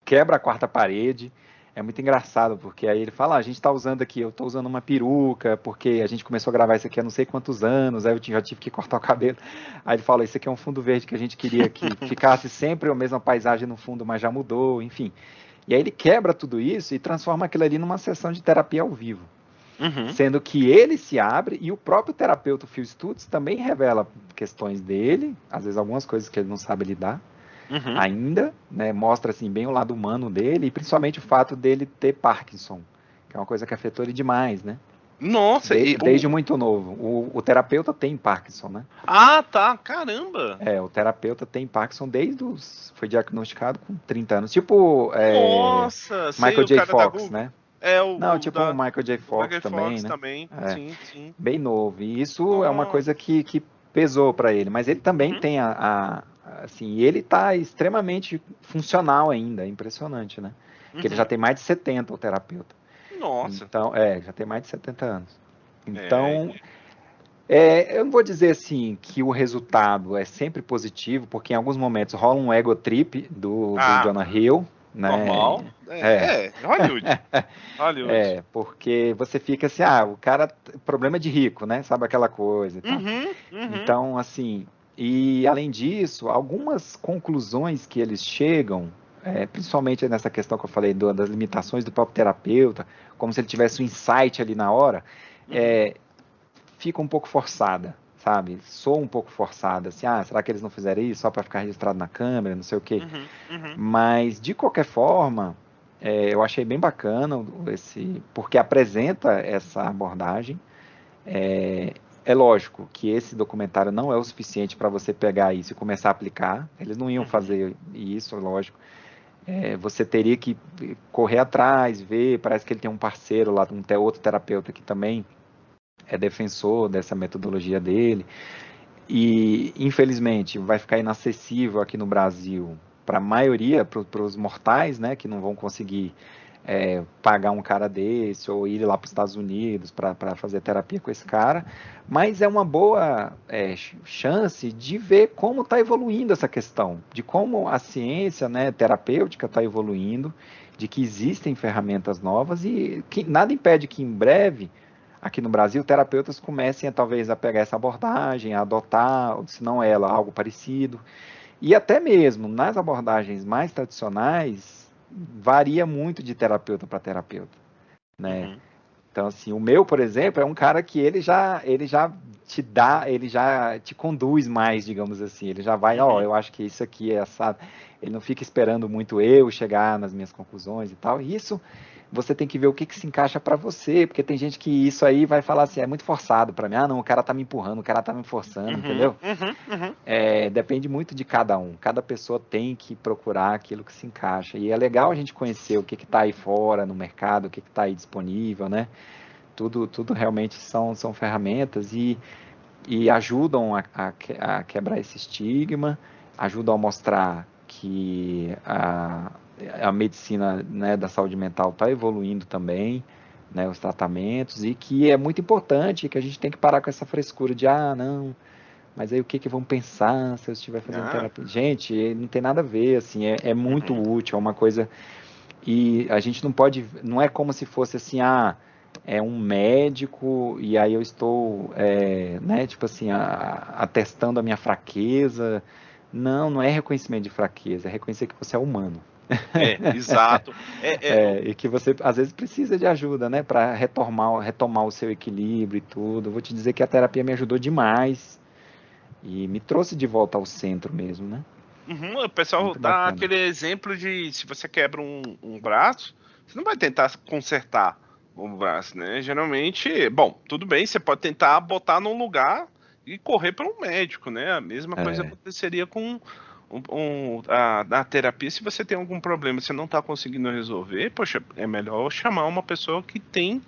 quebra a quarta parede. É muito engraçado, porque aí ele fala, a gente está usando aqui, eu estou usando uma peruca, porque a gente começou a gravar isso aqui há não sei quantos anos, aí eu já tive que cortar o cabelo. Aí ele fala, isso aqui é um fundo verde que a gente queria que ficasse sempre a mesma paisagem no fundo, mas já mudou, enfim. E aí ele quebra tudo isso e transforma aquilo ali numa sessão de terapia ao vivo. Sendo que ele se abre e o próprio terapeuta Phil Stutz também revela questões dele, às vezes algumas coisas que ele não sabe lidar ainda, né? Mostra assim bem o lado humano dele e principalmente o fato dele ter Parkinson, que é uma coisa que afetou ele demais, né? Nossa, desde muito novo. O terapeuta tem Parkinson, né? Tá, caramba! O terapeuta tem Parkinson foi diagnosticado com 30 anos. Tipo, Nossa, Michael J. Fox, né? Não, tipo o Michael J. Fox também, né? Também. Sim. Bem novo. E isso é uma coisa que pesou para ele. Mas ele também tem assim, ele está extremamente funcional ainda, é impressionante, né? Porque ele já tem mais de 70, o terapeuta. Nossa. Então, já tem mais de 70 anos. Então, eu não vou dizer assim que o resultado é sempre positivo, porque em alguns momentos rola um ego trip do Jonah Hill, né? Normal. Hollywood. Hollywood. Porque você fica assim, o cara, problema de rico, né? Sabe aquela coisa e tal. Então, assim, e além disso, algumas conclusões que eles chegam, principalmente nessa questão que eu falei das limitações do próprio terapeuta, como se ele tivesse um insight ali na hora, fica um pouco forçada, sabe? Soa um pouco forçada, assim, será que eles não fizeram isso só para ficar registrado na câmera, não sei o quê. Mas, de qualquer forma, eu achei bem bacana porque apresenta essa abordagem. É lógico que esse documentário não é o suficiente para você pegar isso e começar a aplicar. Eles não iam fazer isso, lógico. Você teria que correr atrás, ver. Parece que ele tem um parceiro lá, outro terapeuta que também é defensor dessa metodologia dele. E, infelizmente, vai ficar inacessível aqui no Brasil para a maioria, para os mortais, né, que não vão conseguir pagar um cara desse ou ir lá para os Estados Unidos para fazer terapia com esse cara, mas é uma boa chance de ver como está evoluindo essa questão, de como a ciência, né, terapêutica está evoluindo, de que existem ferramentas novas e que nada impede que em breve aqui no Brasil, terapeutas comecem talvez a pegar essa abordagem, a adotar, ou se não ela, algo parecido. E até mesmo nas abordagens mais tradicionais, varia muito de terapeuta para terapeuta, né? Então, assim, o meu, por exemplo, é um cara que ele já ele já te conduz mais, digamos assim. Ele já vai, eu acho que isso aqui é essa. Ele não fica esperando muito eu chegar nas minhas conclusões e tal. E isso você tem que ver o que se encaixa para você, porque tem gente que isso aí vai falar assim, é muito forçado para mim, não, o cara tá me empurrando, o cara tá me forçando, entendeu? Depende muito de cada um, cada pessoa tem que procurar aquilo que se encaixa, e é legal a gente conhecer o que tá aí fora no mercado, o que tá aí disponível, né? Tudo realmente são ferramentas e ajudam a quebrar esse estigma, ajudam a mostrar que a medicina, né, da saúde mental está evoluindo também, né, os tratamentos, e que é muito importante, que a gente tem que parar com essa frescura de, não, mas aí o que vão pensar se eu estiver fazendo terapia? Gente, não tem nada a ver, assim, é muito útil, é uma coisa, e a gente não pode, não é como se fosse assim, é um médico e aí eu estou, né, tipo assim, atestando a minha fraqueza. Não é reconhecimento de fraqueza, é reconhecer que você é humano. Exato. E que você às vezes precisa de ajuda, né, para retomar o seu equilíbrio e tudo. Eu vou te dizer que a terapia me ajudou demais e me trouxe de volta ao centro mesmo, né? O pessoal Muito dá bacana. aquele exemplo de se você quebra um braço, você não vai tentar consertar o braço, né? Geralmente, bom, tudo bem, você pode tentar botar num lugar e correr para um médico, né? A mesma coisa aconteceria com a terapia. Se você tem algum problema, você não está conseguindo resolver, poxa, é melhor chamar uma pessoa que tem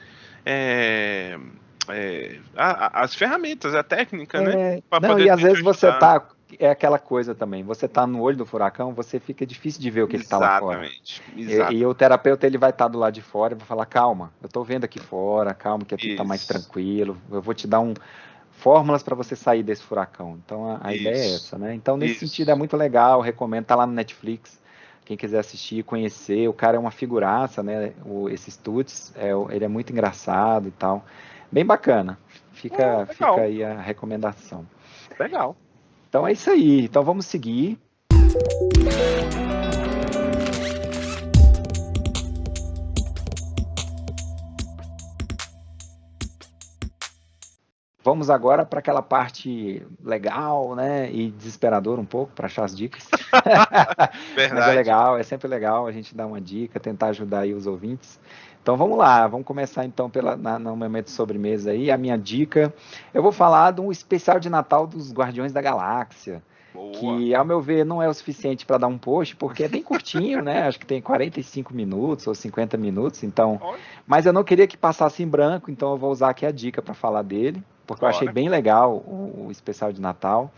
as ferramentas, a técnica, né? Para Não, poder e às te vezes você ajudar. tá, é aquela coisa também, você tá no olho do furacão, você fica difícil de ver o que tá lá fora. Exatamente, E o terapeuta ele vai estar do lado de fora e vai falar, calma, eu tô vendo aqui fora, calma que aqui tá mais isso, tranquilo, eu vou te dar fórmulas para você sair desse furacão. Então a ideia é isso, essa, né? Então nesse sentido é isso. muito legal, recomendo, tá lá no Netflix, quem quiser assistir, conhecer, o cara é uma figuraça, né? Esse Stutz, ele é muito engraçado e tal, bem bacana. Fica Legal, aí a recomendação. legal. Então é isso aí. Então vamos seguir. Vamos agora para aquela parte legal, né? E desesperadora um pouco para achar as dicas. Mas é Verdade. legal, é sempre legal a gente dar uma dica, tentar ajudar aí os ouvintes. Então vamos lá, vamos começar então no momento de sobremesa aí. A minha dica, eu vou falar de um especial de Natal dos Guardiões da Galáxia, Boa. que ao meu ver não é o suficiente para dar um post, porque é bem curtinho, né? Acho que tem 45 minutos ou 50 minutos, então. Olha, Mas eu não queria que passasse em branco, então eu vou usar aqui a dica para falar dele, porque eu achei bora. bem legal o especial de Natal.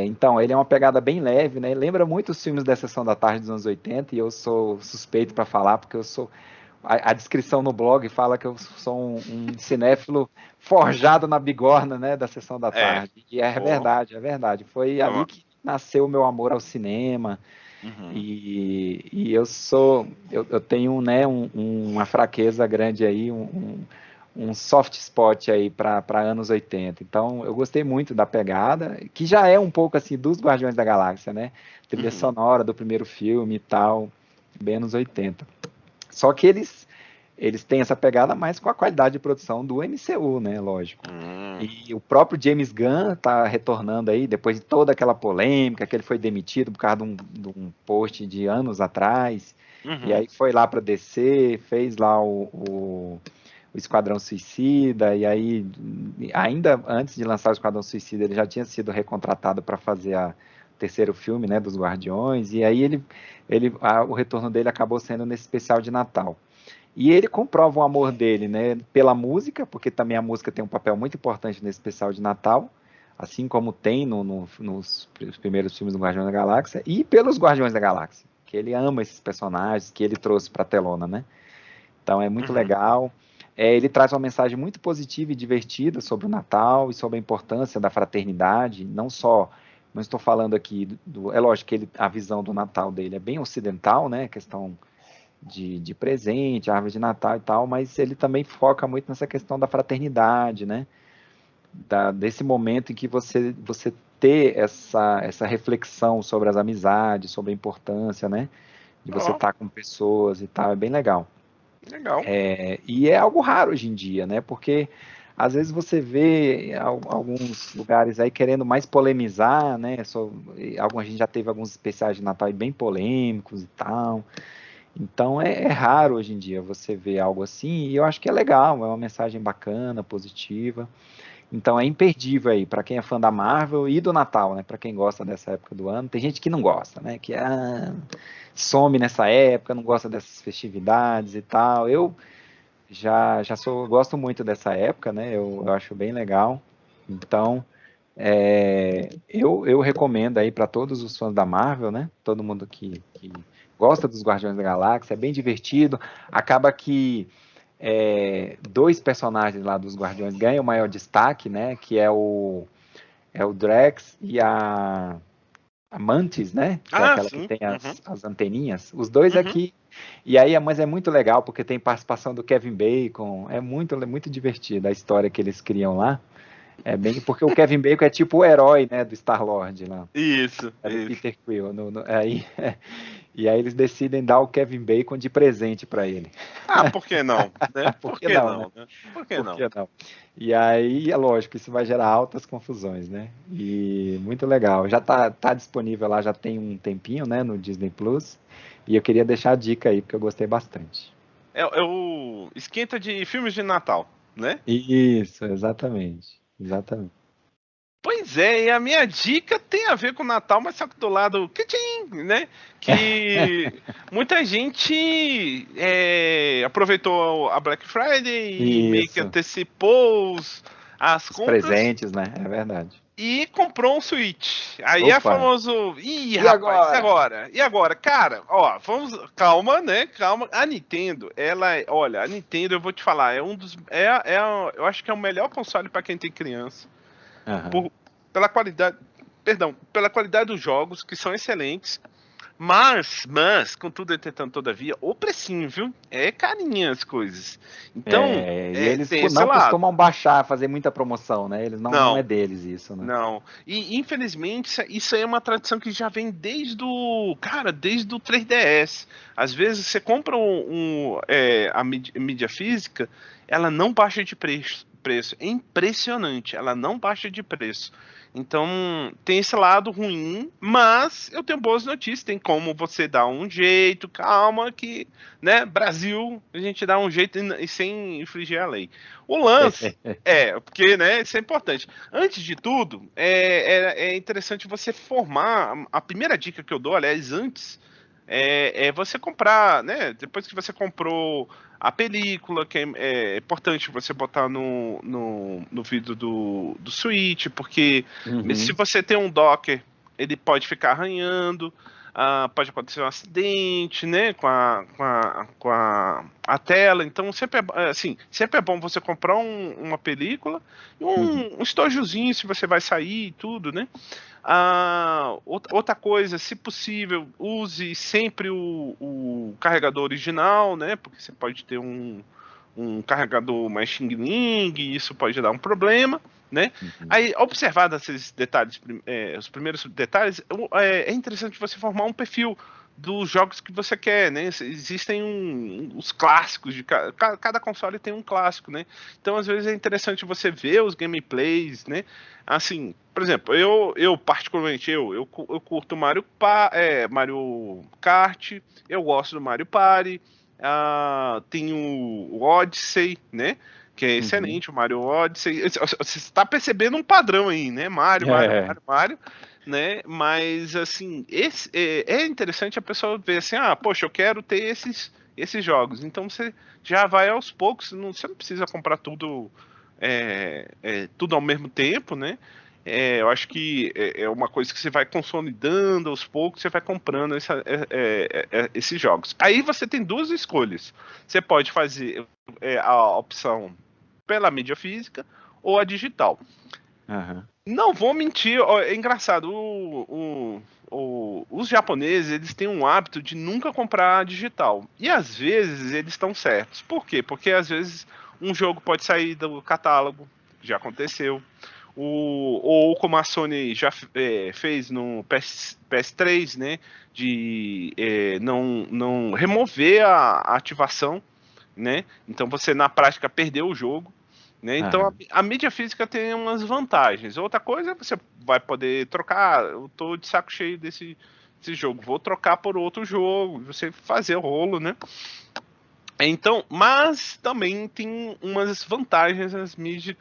Então, ele é uma pegada bem leve, né? Lembra muito os filmes da Sessão da Tarde dos anos 80, e eu sou suspeito para falar, porque eu sou. A descrição no blog fala que eu sou um cinéfilo forjado na bigorna, né, da Sessão da É. Tarde. E é Boa. verdade, é verdade. Foi ali que nasceu o meu amor ao cinema. Uhum. E eu tenho, né, uma fraqueza grande aí, um soft spot aí para anos 80. Então, eu gostei muito da pegada, que já é um pouco assim dos Guardiões da Galáxia, né? Trilha Uhum. sonora do primeiro filme e tal, bem anos 80. Só que eles têm essa pegada mais com a qualidade de produção do MCU, né? Lógico. E o próprio James Gunn tá retornando aí, depois de toda aquela polêmica, que ele foi demitido por causa de um post de anos atrás. E Uhum. aí foi lá para DC, fez lá o Esquadrão Suicida, e aí, ainda antes de lançar o Esquadrão Suicida, ele já tinha sido recontratado para fazer o terceiro filme, né, dos Guardiões, e aí o retorno dele acabou sendo nesse especial de Natal. E ele comprova o amor dele, né, pela música, porque também a música tem um papel muito importante nesse especial de Natal, assim como tem nos primeiros filmes do Guardiões da Galáxia, e pelos Guardiões da Galáxia, que ele ama esses personagens que ele trouxe para a telona, né? Então é muito Uhum. legal. Ele traz uma mensagem muito positiva e divertida sobre o Natal e sobre a importância da fraternidade, não estou falando aqui é lógico que a visão do Natal dele é bem ocidental, né, questão de presente, árvore de Natal e tal, mas ele também foca muito nessa questão da fraternidade, né, desse momento em que você ter essa reflexão sobre as amizades, sobre a importância, né, de você Ó, estar com pessoas e tal, é bem legal. legal. E é algo raro hoje em dia, né? Porque às vezes você vê alguns lugares aí querendo mais polemizar, né? A gente já teve alguns especiais de Natal bem polêmicos e tal. Então é raro hoje em dia você ver algo assim, e eu acho que é legal, é uma mensagem bacana, positiva. Então é imperdível aí para quem é fã da Marvel e do Natal, né? Para quem gosta dessa época do ano. Tem gente que não gosta, né? Que some nessa época, não gosta dessas festividades e tal. Eu gosto muito dessa época, né? Eu acho bem legal. Então eu recomendo aí para todos os fãs da Marvel, né? Todo mundo que gosta dos Guardiões da Galáxia, é bem divertido. Acaba que dois personagens lá dos Guardiões ganham o maior destaque, né? Que é o Drax e a Mantis, né? Que é Ah, aquela que sim. tem Uhum, as anteninhas. Os dois uhum. aqui. E aí, mas é muito legal porque tem participação do Kevin Bacon. É muito divertida a história que eles criam lá. É bem porque o Kevin Bacon é tipo o herói, né, do Star-Lord lá. Isso, Era o isso. Peter Quill. Aí, e aí eles decidem dar o Kevin Bacon de presente para ele. Ah, por que não? Né? Por Por que que não, né? não, né? Por que Por não? que não? E aí, é lógico, isso vai gerar altas confusões, né? E muito legal. Já tá disponível lá, já tem um tempinho, né, no Disney Plus. E eu queria deixar a dica aí, porque eu gostei bastante. É o esquenta de filmes de Natal, né? Isso, exatamente. Exatamente. Pois é, e a minha dica tem a ver com o Natal, mas só que do lado né? Que muita gente aproveitou a Black Friday e meio que Isso. antecipou as Os compras presentes, né? É verdade. e comprou um Switch. Aí é Opa. famoso. Ih, E rapaz, e agora? agora? E agora? Cara, ó, vamos. Calma, né? Calma. A Nintendo, olha, a Nintendo, eu vou te falar, é um dos. Eu acho que é o melhor console para quem tem criança. Aham. Por, pela qualidade. Perdão, pela qualidade dos jogos, que são excelentes. Mas, contudo, entretanto, todavia, o precinho, viu? É carinha as coisas. Então, E eles tem esse não lado. costumam baixar, fazer muita promoção, né? Eles não é Não, deles isso, né? não. E infelizmente isso aí é uma tradição que já vem desde o 3DS. Às vezes você compra a mídia física, ela não baixa de preço. É impressionante, ela não baixa de preço. Então tem esse lado ruim, mas eu tenho boas notícias. Tem como você dar um jeito, calma, que, né, Brasil, a gente dá um jeito e sem infringir a lei. O lance porque, né, isso é importante. Antes de tudo, é interessante você formar. A primeira dica que eu dou, aliás, antes, é você comprar, né? Depois que você comprou a película, que é importante você botar no vidro do Switch, porque se Uhum. você tem um Docker, ele pode ficar arranhando. Pode acontecer um acidente, né, com a tela. Então sempre é bom você comprar uma película e Uhum. um estojozinho se você vai sair e tudo, né? Outra coisa, se possível, use sempre o carregador original, né? Porque você pode ter um carregador mais xing-ling e isso pode dar um problema, né? Uhum. Aí, observado esses detalhes, os primeiros detalhes, é interessante você formar um perfil dos jogos que você quer, né? Existem os clássicos de cada console tem um clássico, né? Então, às vezes é interessante você ver os gameplays, né? Assim, por exemplo, eu particularmente eu curto Mario Kart, eu gosto do Mario Party, tem o Odyssey, né? Que é Uhum. excelente, o Mario Odyssey. Você está percebendo um padrão aí, né? Mario, Mario, É. Mario, Mario, né? Mas assim, é interessante a pessoa ver assim, poxa, eu quero ter esses jogos. Então você já vai aos poucos, você não precisa comprar tudo ao mesmo tempo, né? Eu acho que é uma coisa que você vai consolidando aos poucos, você vai comprando esses jogos. Aí você tem duas escolhas. Você pode fazer a opção pela mídia física ou a digital. Aham. Não vou mentir, ó, é engraçado. Os japoneses eles têm um hábito de nunca comprar digital. E às vezes eles estão certos. Por quê? Porque às vezes um jogo pode sair do catálogo, já aconteceu. Ou como a Sony já fez no PS3, né? De não remover a ativação, né? Então você na prática perdeu o jogo. Né? Então Aham. a mídia física tem umas vantagens. Outra coisa é você vai poder trocar. Eu tô de saco cheio esse jogo, vou trocar por outro jogo, você fazer o rolo, né? Então, mas também tem umas vantagens nas mídias,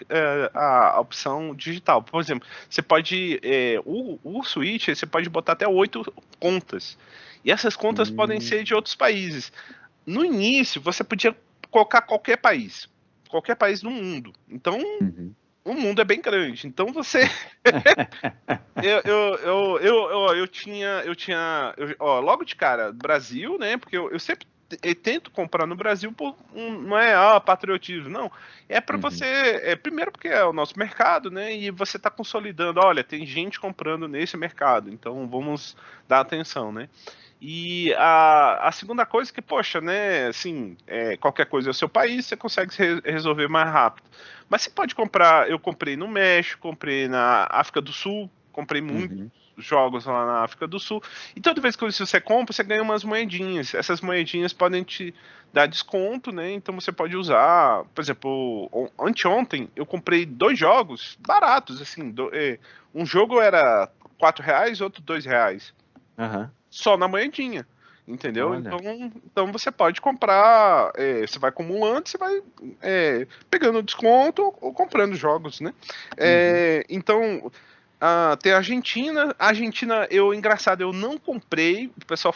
a opção digital. Por exemplo, você pode, o Switch, você pode botar até 8 contas. E essas contas podem ser de outros países. No início, você podia colocar qualquer país do mundo. Então, Uhum. o mundo é bem grande. Então você, logo de cara, Brasil, né? Porque eu sempre tento comprar no Brasil não é patriotismo, não. É para Uhum. você, primeiro porque é o nosso mercado, né? E você está consolidando, olha, tem gente comprando nesse mercado, então vamos dar atenção, né? E a segunda coisa é que, poxa, né, assim, qualquer coisa é o seu país, você consegue resolver mais rápido. Mas você pode comprar, eu comprei no México, comprei na África do Sul, comprei muitos Uhum. jogos lá na África do Sul. E toda vez que você compra, você ganha umas moedinhas. Essas moedinhas podem te dar desconto, né? Então você pode usar, por exemplo, anteontem eu comprei 2 jogos baratos, assim, um jogo era R$ 4, outro R$ 2 Aham. só na moedinha. Entendeu? Olha. Então você pode comprar, você vai acumulando, você vai pegando desconto ou comprando jogos, né? Uhum. Então, tem a Argentina. A Argentina, engraçado, eu não comprei. O pessoal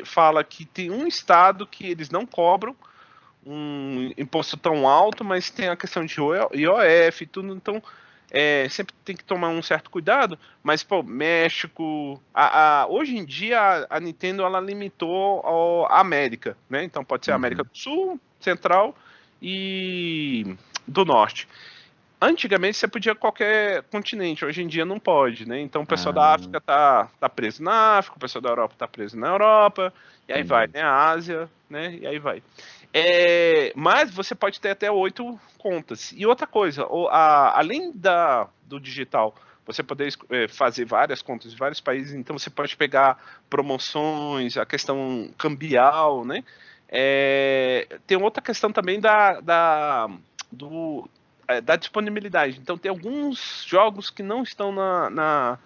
fala que tem um estado que eles não cobram um imposto tão alto, mas tem a questão de IOF e tudo, então sempre tem que tomar um certo cuidado. Mas, pô, México, hoje em dia a Nintendo ela limitou a América, né? Então pode ser a América Uhum. do Sul, Central e do Norte. Antigamente você podia qualquer continente, hoje em dia não pode, né? Então o pessoal da Ah, África tá preso na África, o pessoal da Europa tá preso na Europa, e aí vai, entendi. né? A Ásia, né? E aí vai. Mas você pode ter até 8 contas. E outra coisa, além do digital, você poder fazer várias contas de vários países, então você pode pegar promoções, a questão cambial, né? Tem outra questão também da disponibilidade. Então tem alguns jogos que não estão na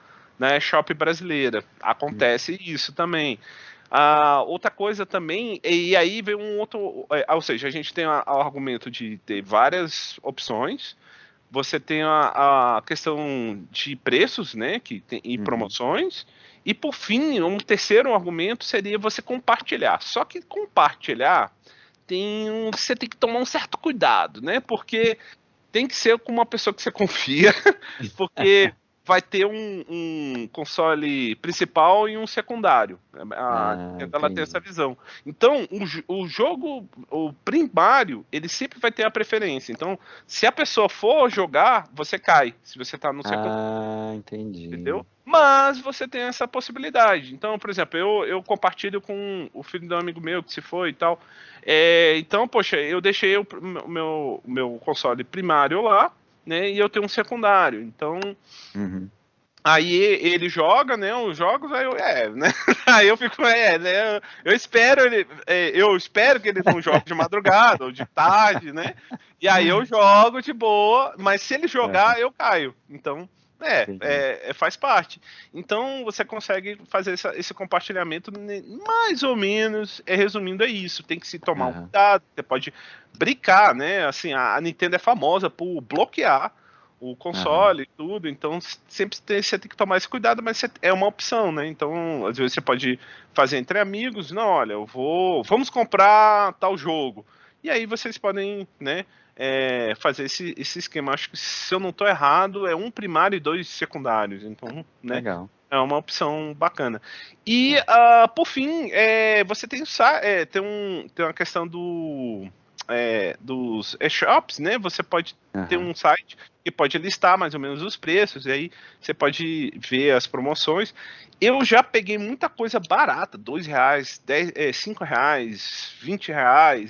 eShop brasileira. Acontece isso também. Outra coisa também, e aí vem um outro, ou seja, a gente tem o argumento de ter várias opções, você tem a questão de preços, né, e Uhum. promoções, e por fim, um terceiro argumento seria você compartilhar. Só que compartilhar você tem que tomar um certo cuidado, né, porque tem que ser com uma pessoa que você confia, porque vai ter um console principal e um secundário. A Ah, Nintendo ela tem essa entendi. visão. Então, o jogo, o primário, ele sempre vai ter a preferência. Então, se a pessoa for jogar, você cai. Se você está no secundário, Ah, entendeu? entendi. Mas você tem essa possibilidade. Então, por exemplo, eu compartilho com o filho de um amigo meu que se foi e tal. Então, poxa, eu deixei o meu console primário lá, né? E eu tenho um secundário. Então, Uhum. aí ele joga, né? Os jogos, aí né? Aí eu fico, né? Eu espero que ele não jogue de madrugada ou de tarde, né? E aí eu jogo de boa, mas se ele Aham, jogar, eu caio. Então, entendi. faz parte. Então você consegue fazer esse compartilhamento mais ou menos, resumindo, é isso. Tem que se tomar um Aham, cuidado. Você pode brincar, né? Assim, a Nintendo é famosa por bloquear o aham, console e tudo, então sempre você tem que tomar esse cuidado, mas é uma opção, né? Então, às vezes você pode fazer entre amigos, não, olha, vamos comprar tal jogo. E aí vocês podem, né, fazer esse esquema. Acho que se eu não estou errado, é um primário e 2 secundários. Então, né, legal. é uma opção bacana. E, É. por fim, você tem uma questão dos e-shops, né? Você pode ter Aham, um site que pode listar mais ou menos os preços, e aí você pode ver as promoções. Eu já peguei muita coisa barata, R$ 2, 5, R$ 20,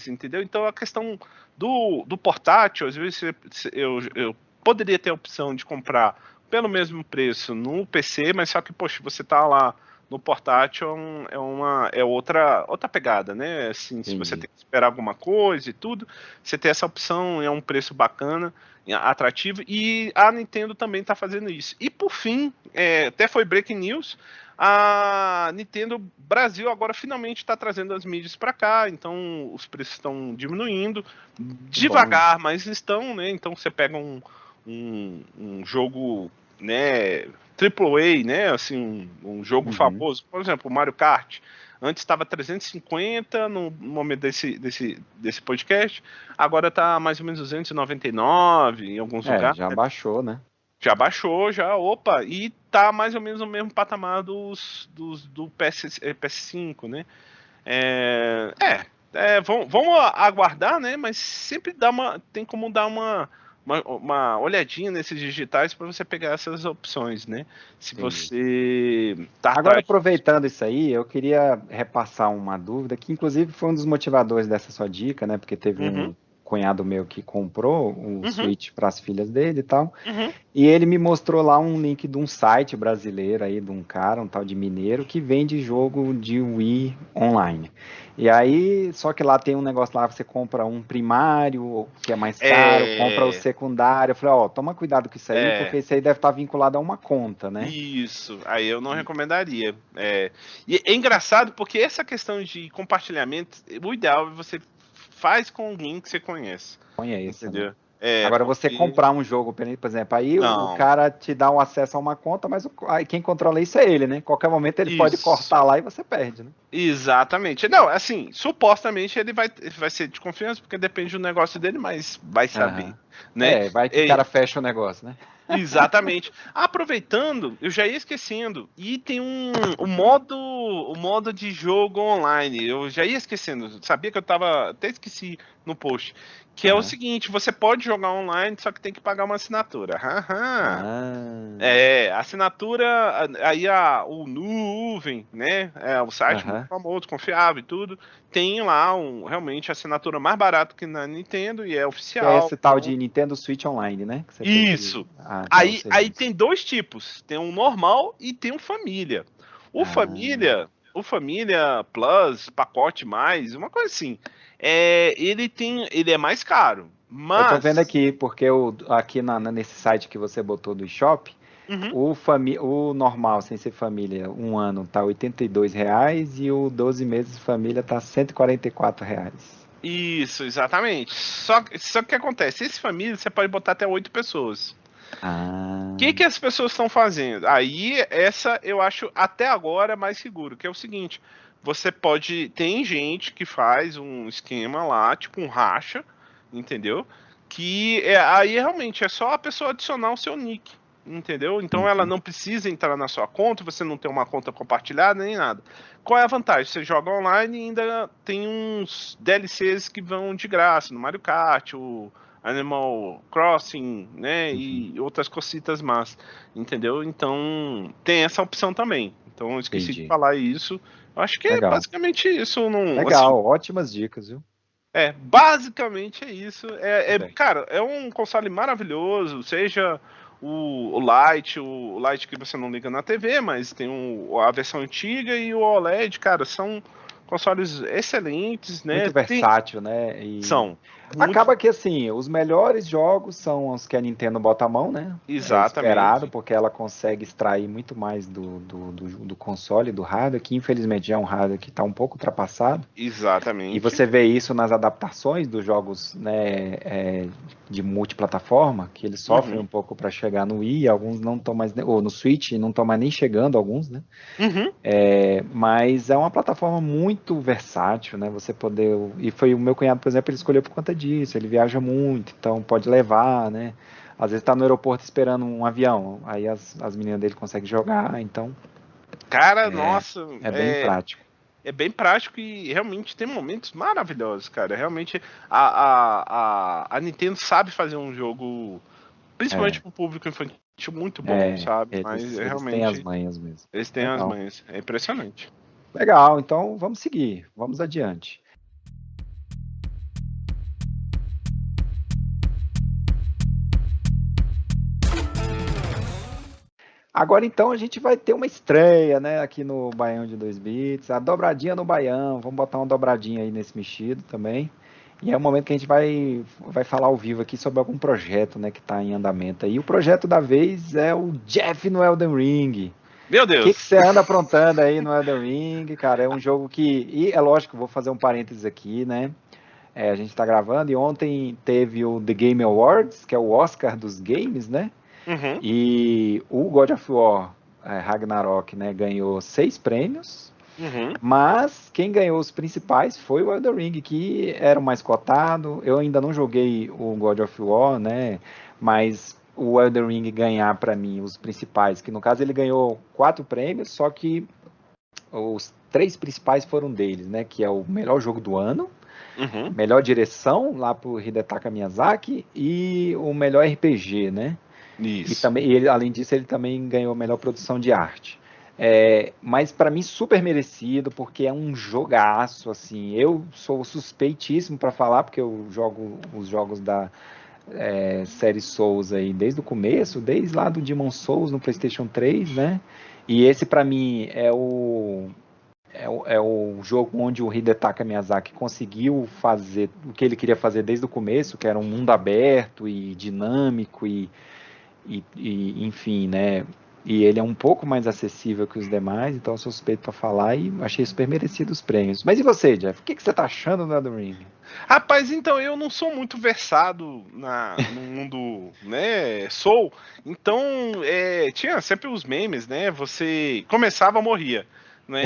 entendeu? Então a questão do portátil, às vezes eu poderia ter a opção de comprar pelo mesmo preço no PC, mas só que, poxa, você tá lá no portátil é outra pegada, né? Assim, se você entendi. tem que esperar alguma coisa e tudo, você tem essa opção, é um preço bacana, atrativo, e a Nintendo também está fazendo isso. E por fim, até foi breaking news, A Nintendo Brasil agora finalmente está trazendo as mídias para cá, então os preços estão diminuindo Que bom. devagar, mas estão, né? Então você pega um jogo, né, AAA, né, assim, um jogo Uhum. famoso, por exemplo, o Mario Kart. Antes estava 350 no momento desse podcast, agora está mais ou menos 299 em alguns lugares. Já baixou, né? Já baixou, já, opa, e tá mais ou menos no mesmo patamar do PS5, né? Vamos aguardar, né? Mas sempre tem como dar uma olhadinha nesses digitais para você pegar essas opções, né? Se Entendi. você tá Agora, atrás. aproveitando isso aí, eu queria repassar uma dúvida, que inclusive foi um dos motivadores dessa sua dica, né? Porque teve Uhum, um cunhado meu que comprou o uhum, Switch para as filhas dele e tal. uhum. E ele me mostrou lá um link de um site brasileiro aí, de um cara, um tal de Mineiro, que vende jogo de Wii online. E aí, só que lá tem um negócio lá, você compra um primário, que é mais caro, compra o É, secundário. Eu falei, ó, toma cuidado com isso aí, porque é. isso aí deve estar vinculado a uma conta, né? Isso, aí eu não recomendaria. E é engraçado porque essa questão de compartilhamento, o ideal é você faz com alguém que você conhece, Conheça, né? entendeu? Agora, você Porque comprar um jogo, por exemplo, aí o não, cara te dá o acesso a uma conta, mas aí quem controla isso é ele, né? Qualquer momento ele pode isso, cortar lá e você perde, né? exatamente. Não, assim, supostamente ele vai ser de confiança porque depende do negócio dele, mas vai saber, Aham. né? Vai que o É, cara fecha o negócio, né? exatamente. Aproveitando, eu já ia esquecendo. E tem o modo de jogo online. Eu já ia esquecendo. Sabia que eu tava, até esqueci no post. Que é o Aham. seguinte, você pode jogar online, só que tem que pagar uma assinatura. Haha. Ah, Assinatura, aí o Nuvem, né? É o site muito aham. famoso, confiável e tudo. Tem lá realmente a assinatura mais barata que na Nintendo e é Que é oficial. esse tal de Nintendo Switch Online, né? Que você tem que. Isso. Ah, que é o Aí serviço. tem dois tipos. Tem um normal e tem um família. O Ah. família, o família Plus, pacote mais, uma coisa assim. Ele é mais caro, Eu tô vendo mas aqui, porque aqui nesse site que você botou do eShop, uhum, o normal, sem ser família, um ano tá R$ 82 e o 12 meses família tá R$ 144. isso, exatamente. Só que o que acontece? Esse família você pode botar até 8 pessoas. O Ah, que as pessoas estão fazendo? Aí, essa eu acho até agora mais seguro, que é o seguinte: você pode. Tem gente que faz um esquema lá, tipo um racha, entendeu? Aí realmente é só a pessoa adicionar o seu nick, entendeu? Então ela uhum, não precisa entrar na sua conta, você não tem uma conta compartilhada nem nada. Qual é a vantagem? Você joga online e ainda tem uns DLCs que vão de graça no Mario Kart, o Animal Crossing, né, uhum, e outras cositas más, entendeu? Então tem essa opção também. Então eu esqueci de entendi. falar isso. Eu acho que é Legal. basicamente isso, não, assim, Legal, ótimas dicas, viu? basicamente é isso. Muito bem. Cara, é um console maravilhoso, seja o Lite, o Lite que você não liga na TV, mas tem a versão antiga e o OLED, cara, são consoles excelentes, né? Muito versátil, né? E São muito, acaba que assim, os melhores jogos são os que a Nintendo bota a mão, né? É esperado, exatamente, porque ela consegue extrair muito mais do console, do hardware, que infelizmente já é um hardware que está um pouco ultrapassado. E exatamente. você vê isso nas adaptações dos jogos, né, de multiplataforma, que eles sofrem Uhum, um pouco para chegar no Wii, alguns não estão mais, ou no Switch, não estão mais nem chegando, alguns, né? uhum. Mas é uma plataforma muito versátil, né? Você poder. E foi o meu cunhado, por exemplo, ele escolheu por conta disso. Ele viaja muito, então pode levar, né? Às vezes está no aeroporto esperando um avião, aí as meninas dele conseguem jogar, então Cara, nossa, é bem prático. é bem prático e realmente tem momentos maravilhosos, cara. Realmente a Nintendo sabe fazer um jogo, principalmente É, para o público infantil, muito bom, sabe? Mas eles têm as realmente manhas mesmo. eles têm as Legal. manhas. É impressionante. Legal, então vamos seguir, vamos adiante. Agora então a gente vai ter uma estreia, né, aqui no Baião de 2 Bits, a dobradinha no Baião. Vamos botar uma dobradinha aí nesse mexido também. E é o momento que a gente vai falar ao vivo aqui sobre algum projeto, né, que está em andamento aí. O projeto da vez é o Jeff no Elden Ring. Meu O que Deus. você anda aprontando aí no Elden Ring, cara? É um jogo que. E é lógico, vou fazer um parênteses aqui, né? A gente tá gravando e ontem teve o The Game Awards, que é o Oscar dos games, né? Uhum, E o God of War Ragnarok, né, ganhou 6 prêmios, uhum. mas quem ganhou os principais foi o Elden Ring, que era o mais cotado. Eu ainda não joguei o God of War, né? Mas o Elden Ring ganhar para mim os principais, que no caso ele ganhou 4 prêmios, só que os 3 principais foram deles, né? Que é o melhor jogo do ano, Uhum. melhor direção lá pro Hidetaka Miyazaki e o melhor RPG, né? E Isso. também, ele, além disso, ele também ganhou a melhor produção de arte. Mas para mim super merecido, porque é um jogaço, assim. Eu sou suspeitíssimo para falar, porque eu jogo os jogos da série Souls aí desde o começo, desde lá do Demon Souls no PlayStation 3, né? E esse para mim é o jogo onde o Hidetaka Miyazaki conseguiu fazer o que ele queria fazer desde o começo, que era um mundo aberto e dinâmico enfim, né? E ele é um pouco mais acessível que os demais, então eu sou suspeito para falar e achei super merecido os prêmios. Mas e você, Jeff? O que você tá achando do Elden Ring? Rapaz, então eu não sou muito versado no mundo, né, Soul. Então, tinha sempre os memes, né? Você começava, morria, né?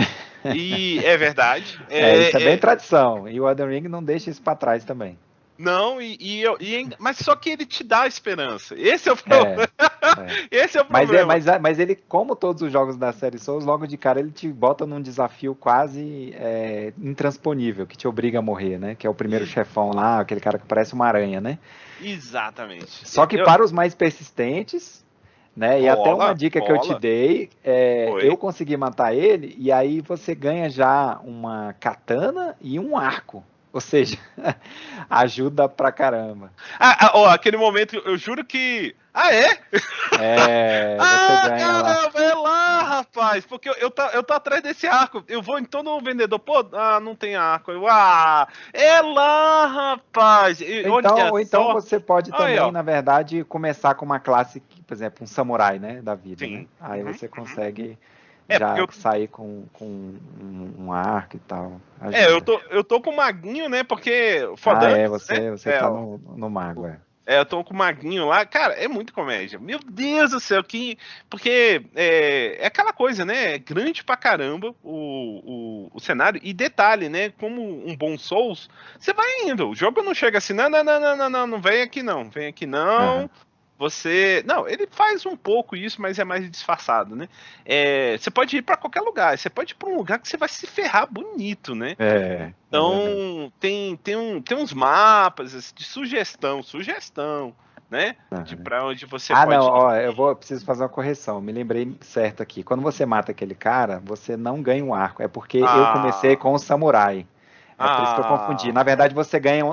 E é verdade. Isso é bem tradição, e o Elden Ring não deixa isso para trás também. Não, mas só que ele te dá esperança. Esse é o É, problema. é. Esse é o Mas, problema. mas ele, como todos os jogos da série Souls, logo de cara ele te bota num desafio quase intransponível, que te obriga a morrer, né? Que é o primeiro E- chefão lá, aquele cara que parece uma aranha, né? Exatamente. Só que para os mais persistentes, né? E até uma Rola, dica que eu te rola. dei, eu Oi. consegui matar ele e aí você ganha já uma katana e um arco. Ou seja, ajuda pra caramba. Ó, aquele momento, eu juro que. Ah, é? Você Ah, ganha lá. caramba, é lá, rapaz. Porque eu tô atrás desse arco. Eu vou em todo vendedor. Pô, não tem arco. É lá, rapaz. Olha Ou então só. você pode Aí, também, ó. na verdade, começar com uma classe, por exemplo, um samurai, né, da vida, né? Sim. Aí Uhum, você uhum. consegue Porque já eu. sair com um arco e tal. Eu Ajuda. tô com o Maguinho, né? Porque Ah, Fodantes, né? você tá no mago, Eu tô com o Maguinho lá. Cara, é muito comédia. Meu Deus do céu, porque é aquela coisa, né? É grande pra caramba o cenário. E detalhe, né? Como um bom Souls, você vai indo. O jogo não chega assim, não, não, não, não, não, não, não vem aqui não, vem aqui Aham. não. Você. Não, ele faz um pouco isso, mas é mais disfarçado, né? Você pode ir pra qualquer lugar. Você pode ir pra um lugar que você vai se ferrar bonito, né? É verdade. Então, tem uns mapas assim, de sugestão, né? De Aham. para onde você Ah, não, pode ó, ir. preciso fazer uma correção. Me lembrei certo aqui. Quando você mata aquele cara, você não ganha um arco. É porque eu comecei Ah, com o samurai. É por isso que eu confundi. Na ah, verdade, você ganha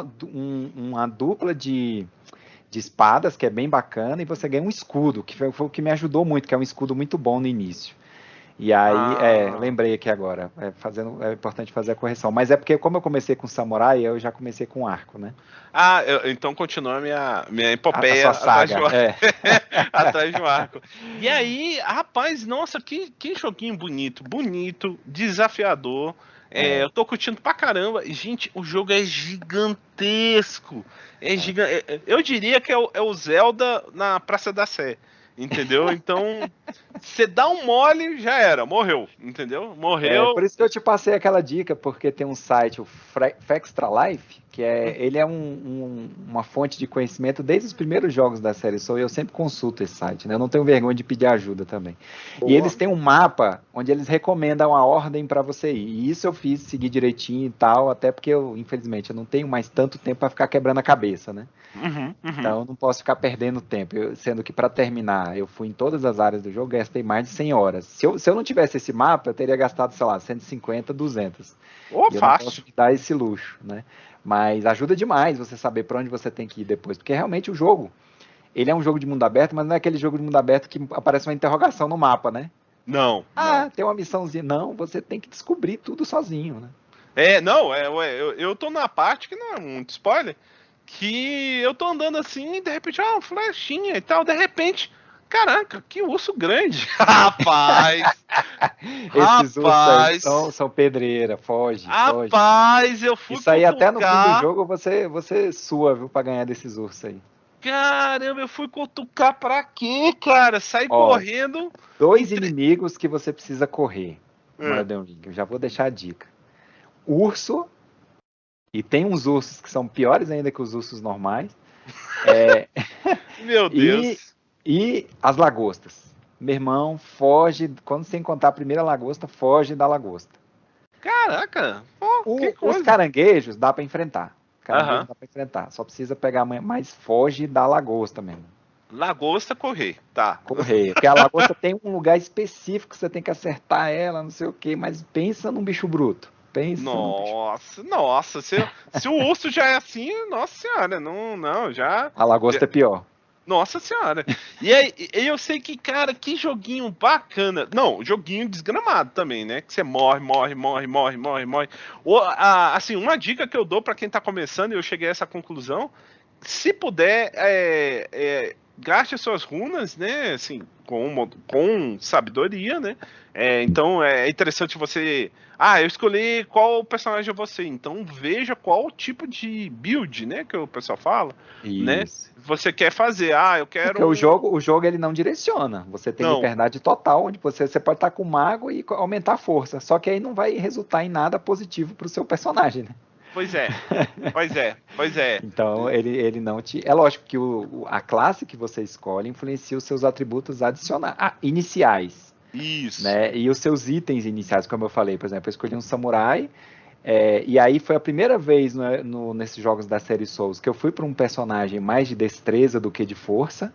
uma dupla de espadas, que é bem bacana, e você ganha um escudo, que foi o que me ajudou muito, que é um escudo muito bom no início. E aí, ah. lembrei aqui agora, é importante fazer a correção. Mas é porque, como eu comecei com samurai, eu já comecei com arco, né? Então continua a minha A epopeia sua atrás de saga, um, atrás de um arco. E aí, rapaz, nossa, que joguinho bonito, bonito, desafiador. Eu tô curtindo pra caramba. Gente, o jogo é gigantesco. Eu diria que é o Zelda na Praça da Sé. Entendeu? Então, você dá um mole, já era, morreu. Entendeu? Por Morreu. isso que eu te passei aquela dica, porque tem um site, o Fextra Life, que ele é uma fonte de conhecimento desde os primeiros jogos da série Soul, e eu sempre consulto esse site, né? Eu não tenho vergonha de pedir ajuda também. E Boa. eles têm um mapa onde eles recomendam a ordem para você ir. E isso eu fiz, seguir direitinho e tal, até porque infelizmente, eu não tenho mais tanto tempo para ficar quebrando a cabeça, né? Uhum, uhum. Então, eu não posso ficar perdendo tempo. Sendo que, para terminar, eu fui em todas as áreas do jogo, gastei mais de 100 horas. Se eu não tivesse esse mapa, eu teria gastado, sei lá, 150, 200. Ô, E eu não posso fácil. me dar esse luxo, né? Mas ajuda demais você saber para onde você tem que ir depois. Porque realmente o jogo, ele é um jogo de mundo aberto, mas não é aquele jogo de mundo aberto que aparece uma interrogação no mapa, né? Não, não. Ah, tem uma missãozinha. Não, você tem que descobrir tudo sozinho, né? Não, eu tô na parte que não é muito spoiler, que eu tô andando assim, e de repente, uma flechinha e tal, de repente, Caraca, que urso grande. Rapaz. Esses ursos aí Rapaz. são pedreira, foge, foge. Rapaz, eu fui Isso aí até no fim do cutucar. jogo você sua, viu, pra ganhar desses ursos aí. Caramba, eu fui cutucar pra quê, cara? Saí Ó, correndo. dois Entre... inimigos que você precisa correr no Ah, Elden Ring. Eu já vou deixar a dica. Urso, e tem uns ursos que são piores ainda que os ursos normais. É, meu e, Deus. e as lagostas. Meu irmão, foge. Quando você encontrar a primeira lagosta, foge da lagosta. Caraca, pô, que Os coisa. caranguejos dá pra enfrentar. Caranguejo Aham. dá pra enfrentar. Só precisa pegar mais foge da lagosta mesmo. Lagosta correr, tá. Correr. Porque a lagosta tem um lugar específico que você tem que acertar ela, não sei o quê. Mas pensa num bicho bruto. Pensa num bicho. Nossa, nossa, se o urso já é assim, nossa senhora, não, não, A lagosta é pior. nossa senhora. E aí, eu sei que, cara, que joguinho bacana. Não, joguinho desgramado também, né? Que você morre, morre, morre, morre, morre, morre. Assim, uma dica que eu dou pra quem tá começando, e eu cheguei a essa conclusão, se puder, gaste as suas runas, né? Assim, com sabedoria, né? Então é interessante você. Ah, eu escolhi qual personagem é você. Então veja qual tipo de build, né? Que o pessoal fala, né? Isso. Você quer fazer. Ah, eu quero Porque um. o jogo ele não direciona. Você tem Não, liberdade total, onde você pode estar com o mago e aumentar a força. Só que aí não vai resultar em nada positivo para o seu personagem, né? pois é, pois é, pois é. Então ele não te. É lógico que a classe que você escolhe influencia os seus atributos adicionais, iniciais, Isso. né? E os seus itens iniciais, como eu falei, por exemplo, eu escolhi um samurai. E aí foi a primeira vez nesses jogos da série Souls que eu fui para um personagem mais de destreza do que de força.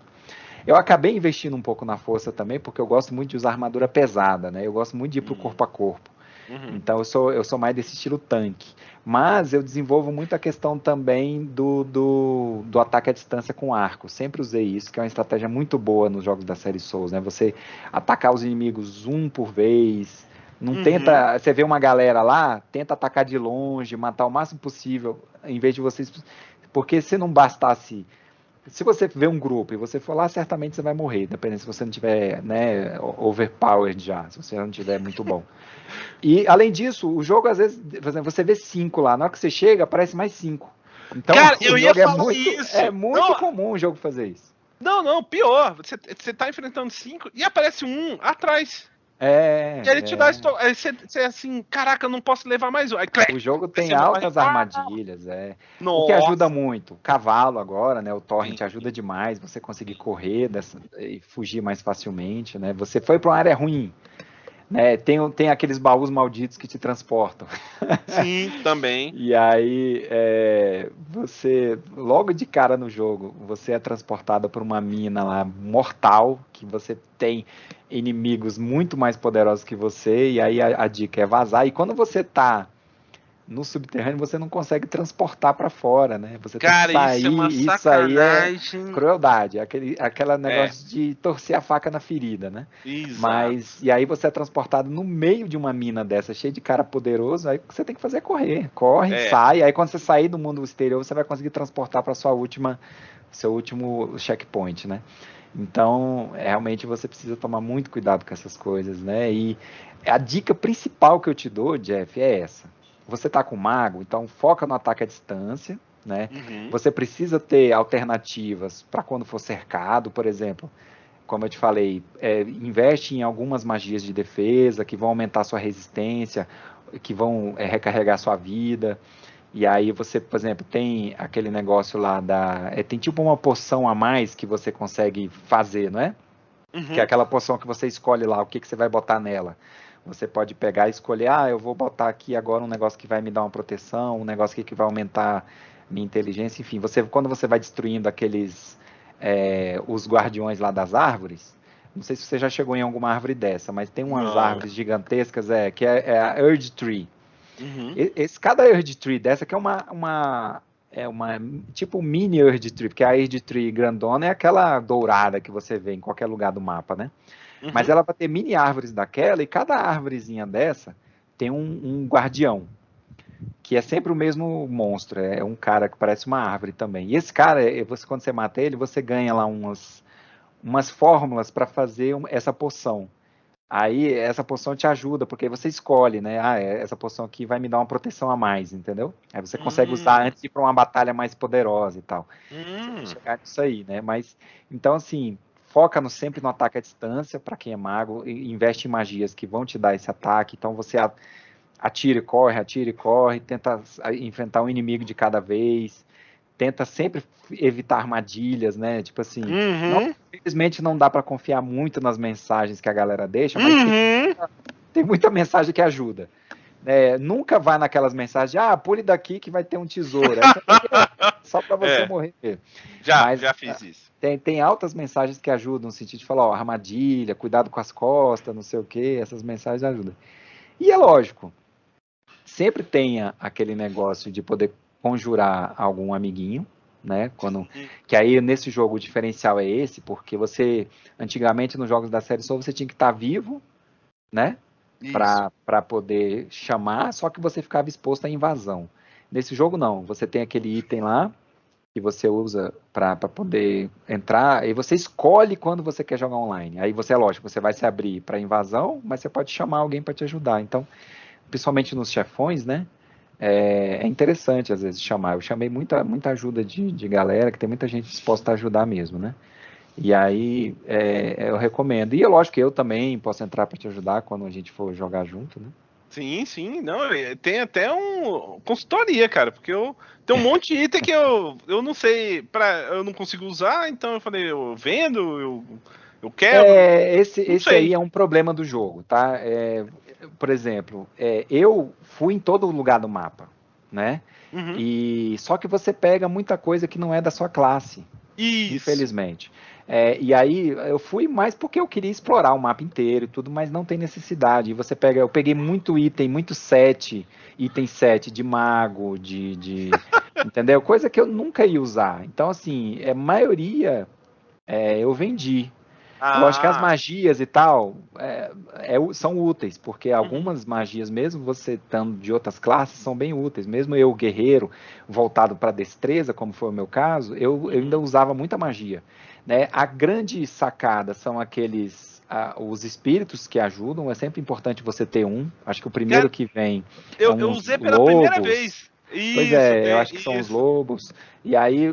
Eu acabei investindo um pouco na força também, porque eu gosto muito de usar armadura pesada, né? Eu gosto muito de ir pro corpo a corpo. Uhum. Então eu sou mais desse estilo tanque. Mas eu desenvolvo muito a questão também do ataque à distância com arco. Sempre usei isso, que é uma estratégia muito boa nos jogos da série Souls, né? Você atacar os inimigos um por vez. Não Uhum. tenta. Você vê uma galera lá, tenta atacar de longe, matar o máximo possível, em vez de vocês. Porque se não bastasse se você vê um grupo e você for lá, certamente você vai morrer, dependendo se você não tiver, né, overpowered já, se você não tiver muito bom. E além disso, o jogo às vezes, por exemplo, você vê 5 lá, na hora que você chega, aparece mais 5. Então Cara, o eu ia jogo é falar muito, é isso. muito Não, comum o jogo fazer isso. não, não, pior. Você tá enfrentando cinco e aparece um atrás. É, E aí ele te dá. é. Aí você assim, caraca, eu não posso levar mais um. Aí, O clec, jogo aí tem você morre. altas armadilhas, é. O que ajuda Nossa. muito, o cavalo agora, né? O Sim. torrent ajuda demais você conseguir correr e fugir mais facilmente, né? Você foi para uma área ruim, né? Tem aqueles baús malditos que te transportam. Sim, também. E aí, você, logo de cara no jogo, você é transportado por uma mina lá mortal, que você tem inimigos muito mais poderosos que você, e aí a dica é vazar. E quando você tá no subterrâneo, você não consegue transportar para fora, né? Você tem que Cara, isso é uma sair, isso aí é sacanagem. crueldade, aquela É, negócio de torcer a faca na ferida, né? exato. Mas, e aí você é transportado no meio de uma mina dessa, cheia de cara poderoso, aí o que você tem que fazer é correr. Corre, É, sai, aí quando você sair do mundo exterior, você vai conseguir transportar para seu último checkpoint, né? Então, realmente você precisa tomar muito cuidado com essas coisas, né? E a dica principal que eu te dou, Jeff, é essa. Você tá com mago, então foca no ataque à distância, né? uhum, Você precisa ter alternativas para quando for cercado, por exemplo, como eu te falei, investe em algumas magias de defesa que vão aumentar sua resistência, que vão recarregar sua vida. E aí você, por exemplo, tem aquele negócio lá tem tipo uma poção a mais que você consegue fazer, não é? Que é uhum. aquela poção que você escolhe lá, o que, que você vai botar nela. Você pode pegar e escolher, eu vou botar aqui agora um negócio que vai me dar uma proteção, um negócio aqui que vai aumentar minha inteligência, enfim. Quando você vai destruindo os guardiões lá das árvores, não sei se você já chegou em alguma árvore dessa, mas tem umas Não. árvores gigantescas, que é a Erd Tree. Uhum, Cada Erd Tree dessa que é uma tipo mini Erd Tree, porque a Erd Tree grandona é aquela dourada que você vê em qualquer lugar do mapa, né? Mas uhum. ela vai ter mini árvores daquela, e cada árvorezinha dessa tem um guardião, que é sempre o mesmo monstro. Um cara que parece uma árvore também. E esse cara, quando você mata ele, você ganha lá umas fórmulas para fazer essa poção. Aí essa poção te ajuda, porque aí você escolhe, né? Essa poção aqui vai me dar uma proteção a mais, entendeu? Aí você consegue usar Hum, antes de ir para uma batalha mais poderosa e tal. Você tem que hum, chegar nisso aí, né? Mas, então, assim, foca sempre no ataque à distância, para quem é mago, e investe em magias que vão te dar esse ataque. Então você atira e corre, tenta enfrentar um inimigo de cada vez, tenta sempre evitar armadilhas, né? Tipo assim, não, uhum, infelizmente não dá para confiar muito nas mensagens que a galera deixa, mas uhum. tem muita mensagem que ajuda. Nunca vai naquelas mensagens de, pule daqui que vai ter um tesouro. Essa aí é só para você É, morrer. Mas já fiz isso. tem altas mensagens que ajudam, no sentido de falar, ó, armadilha, cuidado com as costas, não sei o que, essas mensagens ajudam. E é lógico, sempre tenha aquele negócio de poder conjurar algum amiguinho, né? Que aí nesse jogo o diferencial é esse, porque você, antigamente nos jogos da série Soul, você tinha que estar vivo, né? Isso. Para poder chamar, só que você ficava exposto à invasão. Nesse jogo não, você tem aquele item lá que você usa para poder entrar, e você escolhe quando você quer jogar online. Aí você, é lógico, você vai se abrir para invasão, mas você pode chamar alguém para te ajudar. Então, principalmente nos chefões, né? É interessante às vezes chamar. Eu chamei muita ajuda de galera, que tem muita gente disposta a ajudar mesmo, né? E aí eu recomendo. E é lógico que eu também posso entrar para te ajudar quando a gente for jogar junto, né? Sim, sim, não, tem até um consultoria, cara, porque eu tem um monte de item que eu não sei, eu não consigo usar, então eu falei, eu vendo, eu quebro, não Esse aí sei. é um problema do jogo, tá? Por exemplo, eu fui em todo lugar do mapa, né? Uhum. E só que você pega muita coisa que não é da sua classe, Isso. infelizmente. E aí eu fui mais porque eu queria explorar o mapa inteiro e tudo, mas não tem necessidade. E você pega, eu peguei muito item, muito item 7 de mago, entendeu? Coisa que eu nunca ia usar. Então, assim, maioria eu vendi. É lógico que as Ah, magias e tal são úteis, porque uhum. algumas magias, mesmo você estando de outras classes, são bem úteis. Mesmo eu, guerreiro, voltado para destreza, como foi o meu caso, eu ainda Uhum. usava muita magia. Né? A grande sacada são os espíritos que ajudam. É sempre importante você ter um. Acho que o primeiro Cara, que vem é eu uns usei pela primeira lobos. vez. Pois Isso, eu acho que são os isso. lobos. E aí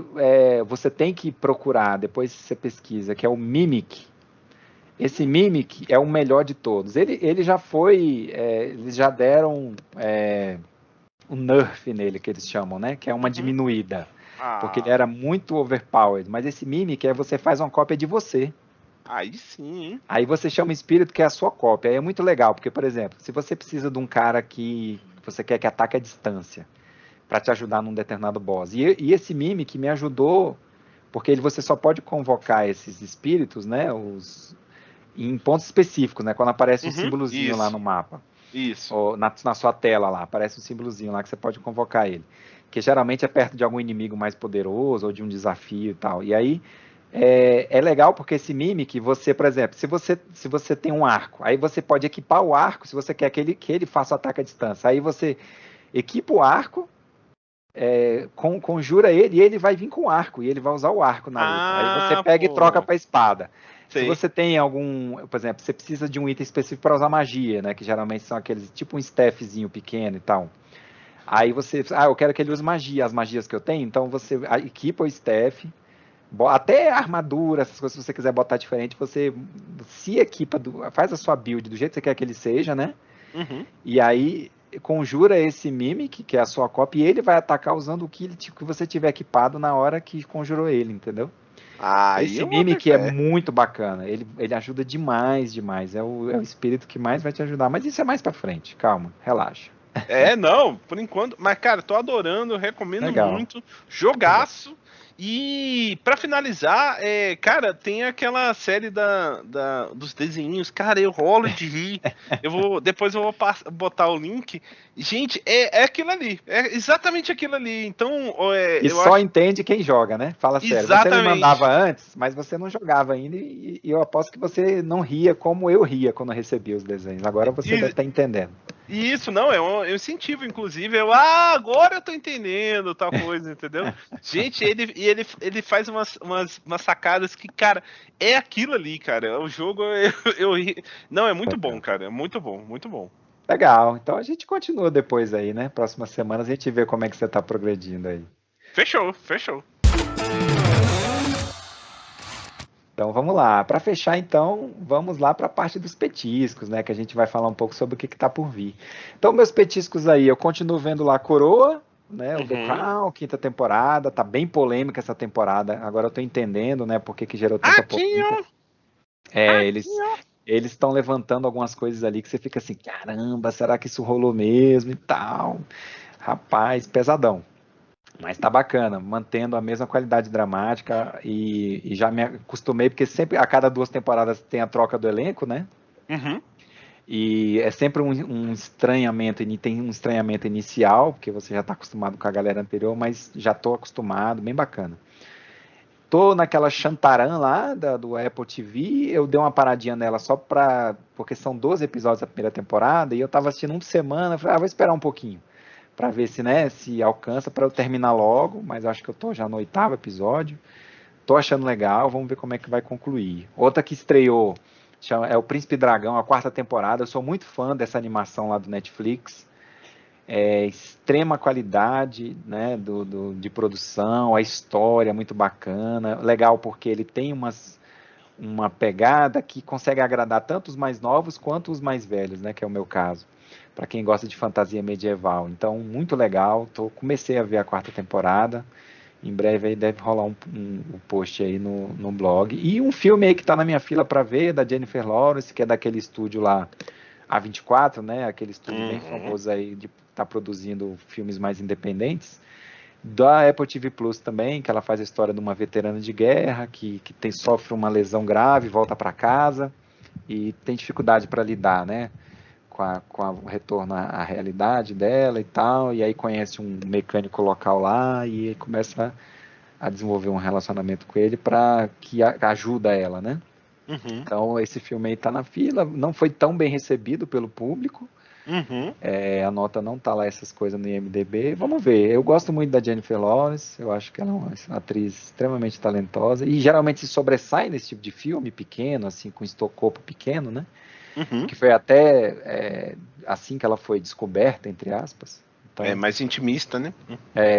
você tem que procurar, depois você pesquisa, que é o Mimic. Esse Mimic é o melhor de todos. Ele já foi. Eles já deram um nerf nele, que eles chamam, né? Que é uma Uhum. diminuída. Porque ele Ah, era muito overpowered. Mas esse Mimic você faz uma cópia de você. aí sim, hein? Aí você chama o espírito que é a sua cópia. Aí é muito legal, porque, por exemplo, se você precisa de um cara que você quer que ataque à distância para te ajudar num determinado boss. E esse Mimic me ajudou, porque você só pode convocar esses espíritos, né? Em pontos específicos, né? Quando aparece um Uhum. símbolozinho lá Isso, no mapa, isso. ou na sua tela lá, aparece um símbolozinho lá que você pode convocar ele. Que geralmente é perto de algum inimigo mais poderoso ou de um desafio e tal. E aí é legal porque esse Mimic, você, por exemplo, se você tem um arco, aí você pode equipar o arco se você quer que ele faça o ataque à distância. Aí você equipa o arco, conjura ele e ele vai vir com o arco e ele vai usar o arco na luta. Aí você Ah, pega e troca pô. para a espada. Se Sei. você tem algum, por exemplo, você precisa de um item específico para usar magia, né? Que geralmente são aqueles tipo um staffzinho pequeno e tal. Aí você, eu quero que ele use magia, as magias que eu tenho, então você equipa o staff, até armadura, essas coisas, se você quiser botar diferente, você se equipa, faz a sua build do jeito que você quer que ele seja, né? Uhum. E aí conjura esse Mimic, que é a sua cópia, e ele vai atacar usando o que você tiver equipado na hora que conjurou ele, entendeu? Aí Esse eu boto Mimic é fé. muito bacana, ele ajuda demais, demais. É o espírito que mais vai te ajudar. Mas isso é mais pra frente, calma, relaxa. É, não, por enquanto. Mas, cara, tô adorando, eu recomendo Legal, muito. legal. Jogaço. E pra finalizar, cara, tem aquela série dos desenhinhos. Cara, eu rolo de rir. Depois eu vou botar o link. Gente, é aquilo ali. É exatamente aquilo ali. Então, E eu só acho. entende quem joga, né? Fala sério. Você me mandava Exatamente. antes, mas você não jogava ainda, e eu aposto que você não ria como eu ria quando eu recebia os desenhos. Agora você deve E- estar entendendo. E isso, não, é um incentivo, inclusive. Agora eu tô entendendo tal coisa, entendeu? Gente, ele faz umas sacadas que, cara, é aquilo ali, cara. O jogo, não, é muito bom, Legal. cara. É muito bom, muito bom. Legal. Então a gente continua depois aí, né? Próximas semanas a gente vê como é que você tá progredindo aí. Fechou, fechou. Então vamos lá. Para fechar, então, vamos lá para a parte dos petiscos, né? Que a gente vai falar um pouco sobre o que está por vir. Então, meus petiscos aí, eu continuo vendo lá Coroa, né? O The Uhum. Crown, quinta temporada. Tá bem polêmica essa temporada. Agora eu tô entendendo, né? Por que que gerou tanta polêmica. Ratinho, É, ratinho. eles estão levantando algumas coisas ali que você fica assim, caramba, será que isso rolou mesmo e tal? Rapaz, pesadão. Mas tá bacana, mantendo a mesma qualidade dramática e já me acostumei, porque sempre, a cada 2 temporadas tem a troca do elenco, né? Uhum. E é sempre um estranhamento, tem um estranhamento inicial, porque você já tá acostumado com a galera anterior, mas já tô acostumado, bem bacana. Tô naquela Shantaran lá do Apple TV, eu dei uma paradinha nela só pra. Porque são 12 episódios da primeira temporada, e eu tava assistindo um por semana, falei, vou esperar um pouquinho para ver se, né, se alcança para eu terminar logo, mas acho que eu tô já no 8º episódio. Tô achando legal, vamos ver como é que vai concluir. Outra que estreou é o Príncipe Dragão, a 4ª temporada. Eu sou muito fã dessa animação lá do Netflix. É extrema qualidade, né, de produção, a história é muito bacana. Legal porque ele tem uma pegada que consegue agradar tanto os mais novos quanto os mais velhos, né, que é o meu caso, para quem gosta de fantasia medieval. Então, muito legal. Comecei a ver a 4ª temporada. Em breve aí deve rolar um post aí no blog. E um filme aí que está na minha fila para ver, da Jennifer Lawrence, que é daquele estúdio lá, A24, né? Aquele estúdio bem Uhum. famoso aí de estar tá produzindo filmes mais independentes. Da Apple TV Plus também, que ela faz a história de uma veterana de guerra sofre uma lesão grave, volta para casa e tem dificuldade para lidar, né? Com o retorno à realidade dela e tal, e aí conhece um mecânico local lá e começa a desenvolver um relacionamento com ele para que ajuda ela, né? Uhum. Então esse filme aí tá na fila, não foi tão bem recebido pelo público, Uhum. a nota não tá lá essas coisas no IMDb, vamos ver. Eu gosto muito da Jennifer Lawrence, eu acho que ela é uma atriz extremamente talentosa e geralmente se sobressai nesse tipo de filme pequeno, assim, com escopo pequeno, né? Uhum. Que foi até assim que ela foi descoberta, entre aspas. É Então, mais intimista, né?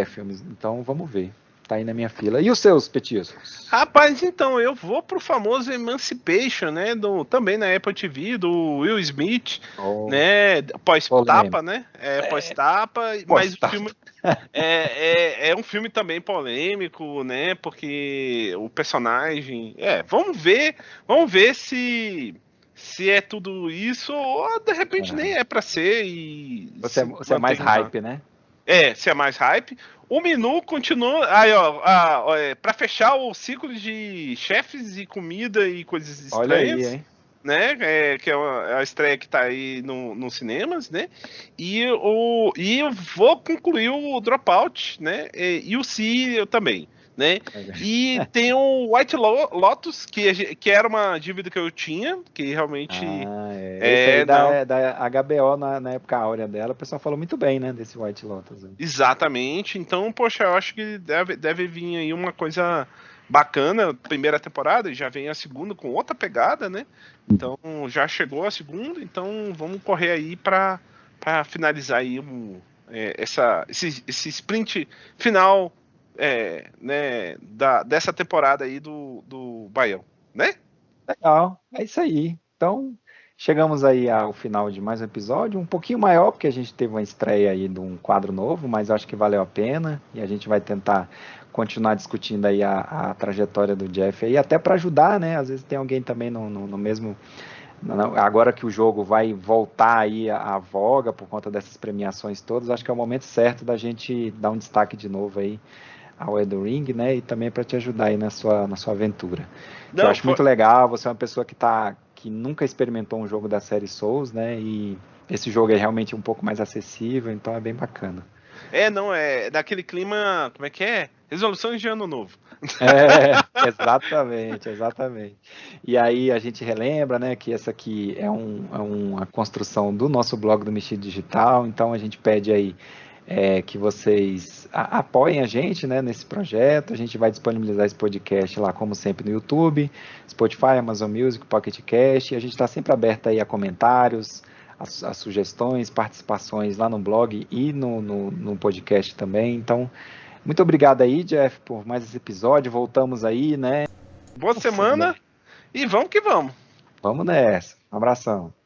filmes. Então, vamos ver. Tá aí na minha fila. E os seus petiscos? Rapaz, então, eu vou pro famoso Emancipation, né? Também na Apple TV, do Will Smith, Oh, né? Pós-tapa, polêmico. né? Pós-tapa, mas o Posta. filme é um filme também polêmico, né? Porque o personagem. Vamos ver se é tudo isso, ou de repente nem é pra ser, e se Você é vão mais terminar. hype, né? Se é mais hype. O menu continua. Aí, ó, pra fechar o ciclo de chefes e comida e coisas Olha aí, estranhas, hein? né? Que é a estreia que tá aí nos cinemas, né? E eu vou concluir o Dropout, né? E o Si eu também. Né? E tem o White Lotus, que era uma dívida que eu tinha, que realmente Ah, é. Esse aí não. da HBO na época áurea dela, o pessoal falou muito bem, né? Desse White Lotus aí. Exatamente. Então, poxa, eu acho que deve vir aí uma coisa bacana. Primeira temporada, e já vem a segunda com outra pegada, né? Então, já chegou a segunda, então vamos correr aí para finalizar aí esse sprint final, né, dessa temporada aí do Baião, né? Legal, é isso aí. Então, chegamos aí ao final de mais um episódio, um pouquinho maior, porque a gente teve uma estreia aí de um quadro novo, mas eu acho que valeu a pena e a gente vai tentar continuar discutindo aí a trajetória do Jeff aí, até para ajudar, né? Às vezes tem alguém também no mesmo. Agora que o jogo vai voltar aí à voga por conta dessas premiações todas, acho que é o momento certo da gente dar um destaque de novo aí ao Elden Ring, né? E também para te ajudar aí na sua aventura. Que eu Não, acho foi, muito legal, você é uma pessoa que nunca experimentou um jogo da série Souls, né? E esse jogo é realmente um pouco mais acessível, então é bem bacana. não, é daquele clima, como é que é? Resoluções de ano novo. Exatamente, exatamente. E aí a gente relembra, né, que essa aqui é uma construção do nosso blog do Mexido Digital, então a gente pede aí que vocês apoiem a gente, né, nesse projeto. A gente vai disponibilizar esse podcast lá, como sempre, no YouTube, Spotify, Amazon Music, Pocket Cast, e a gente está sempre aberto aí a comentários, a sugestões, participações lá no blog e no podcast também. Então, muito obrigado aí, Jeff, por mais esse episódio. Voltamos aí, né? Boa semana e vamos que vamos. Vamos nessa. Um abração.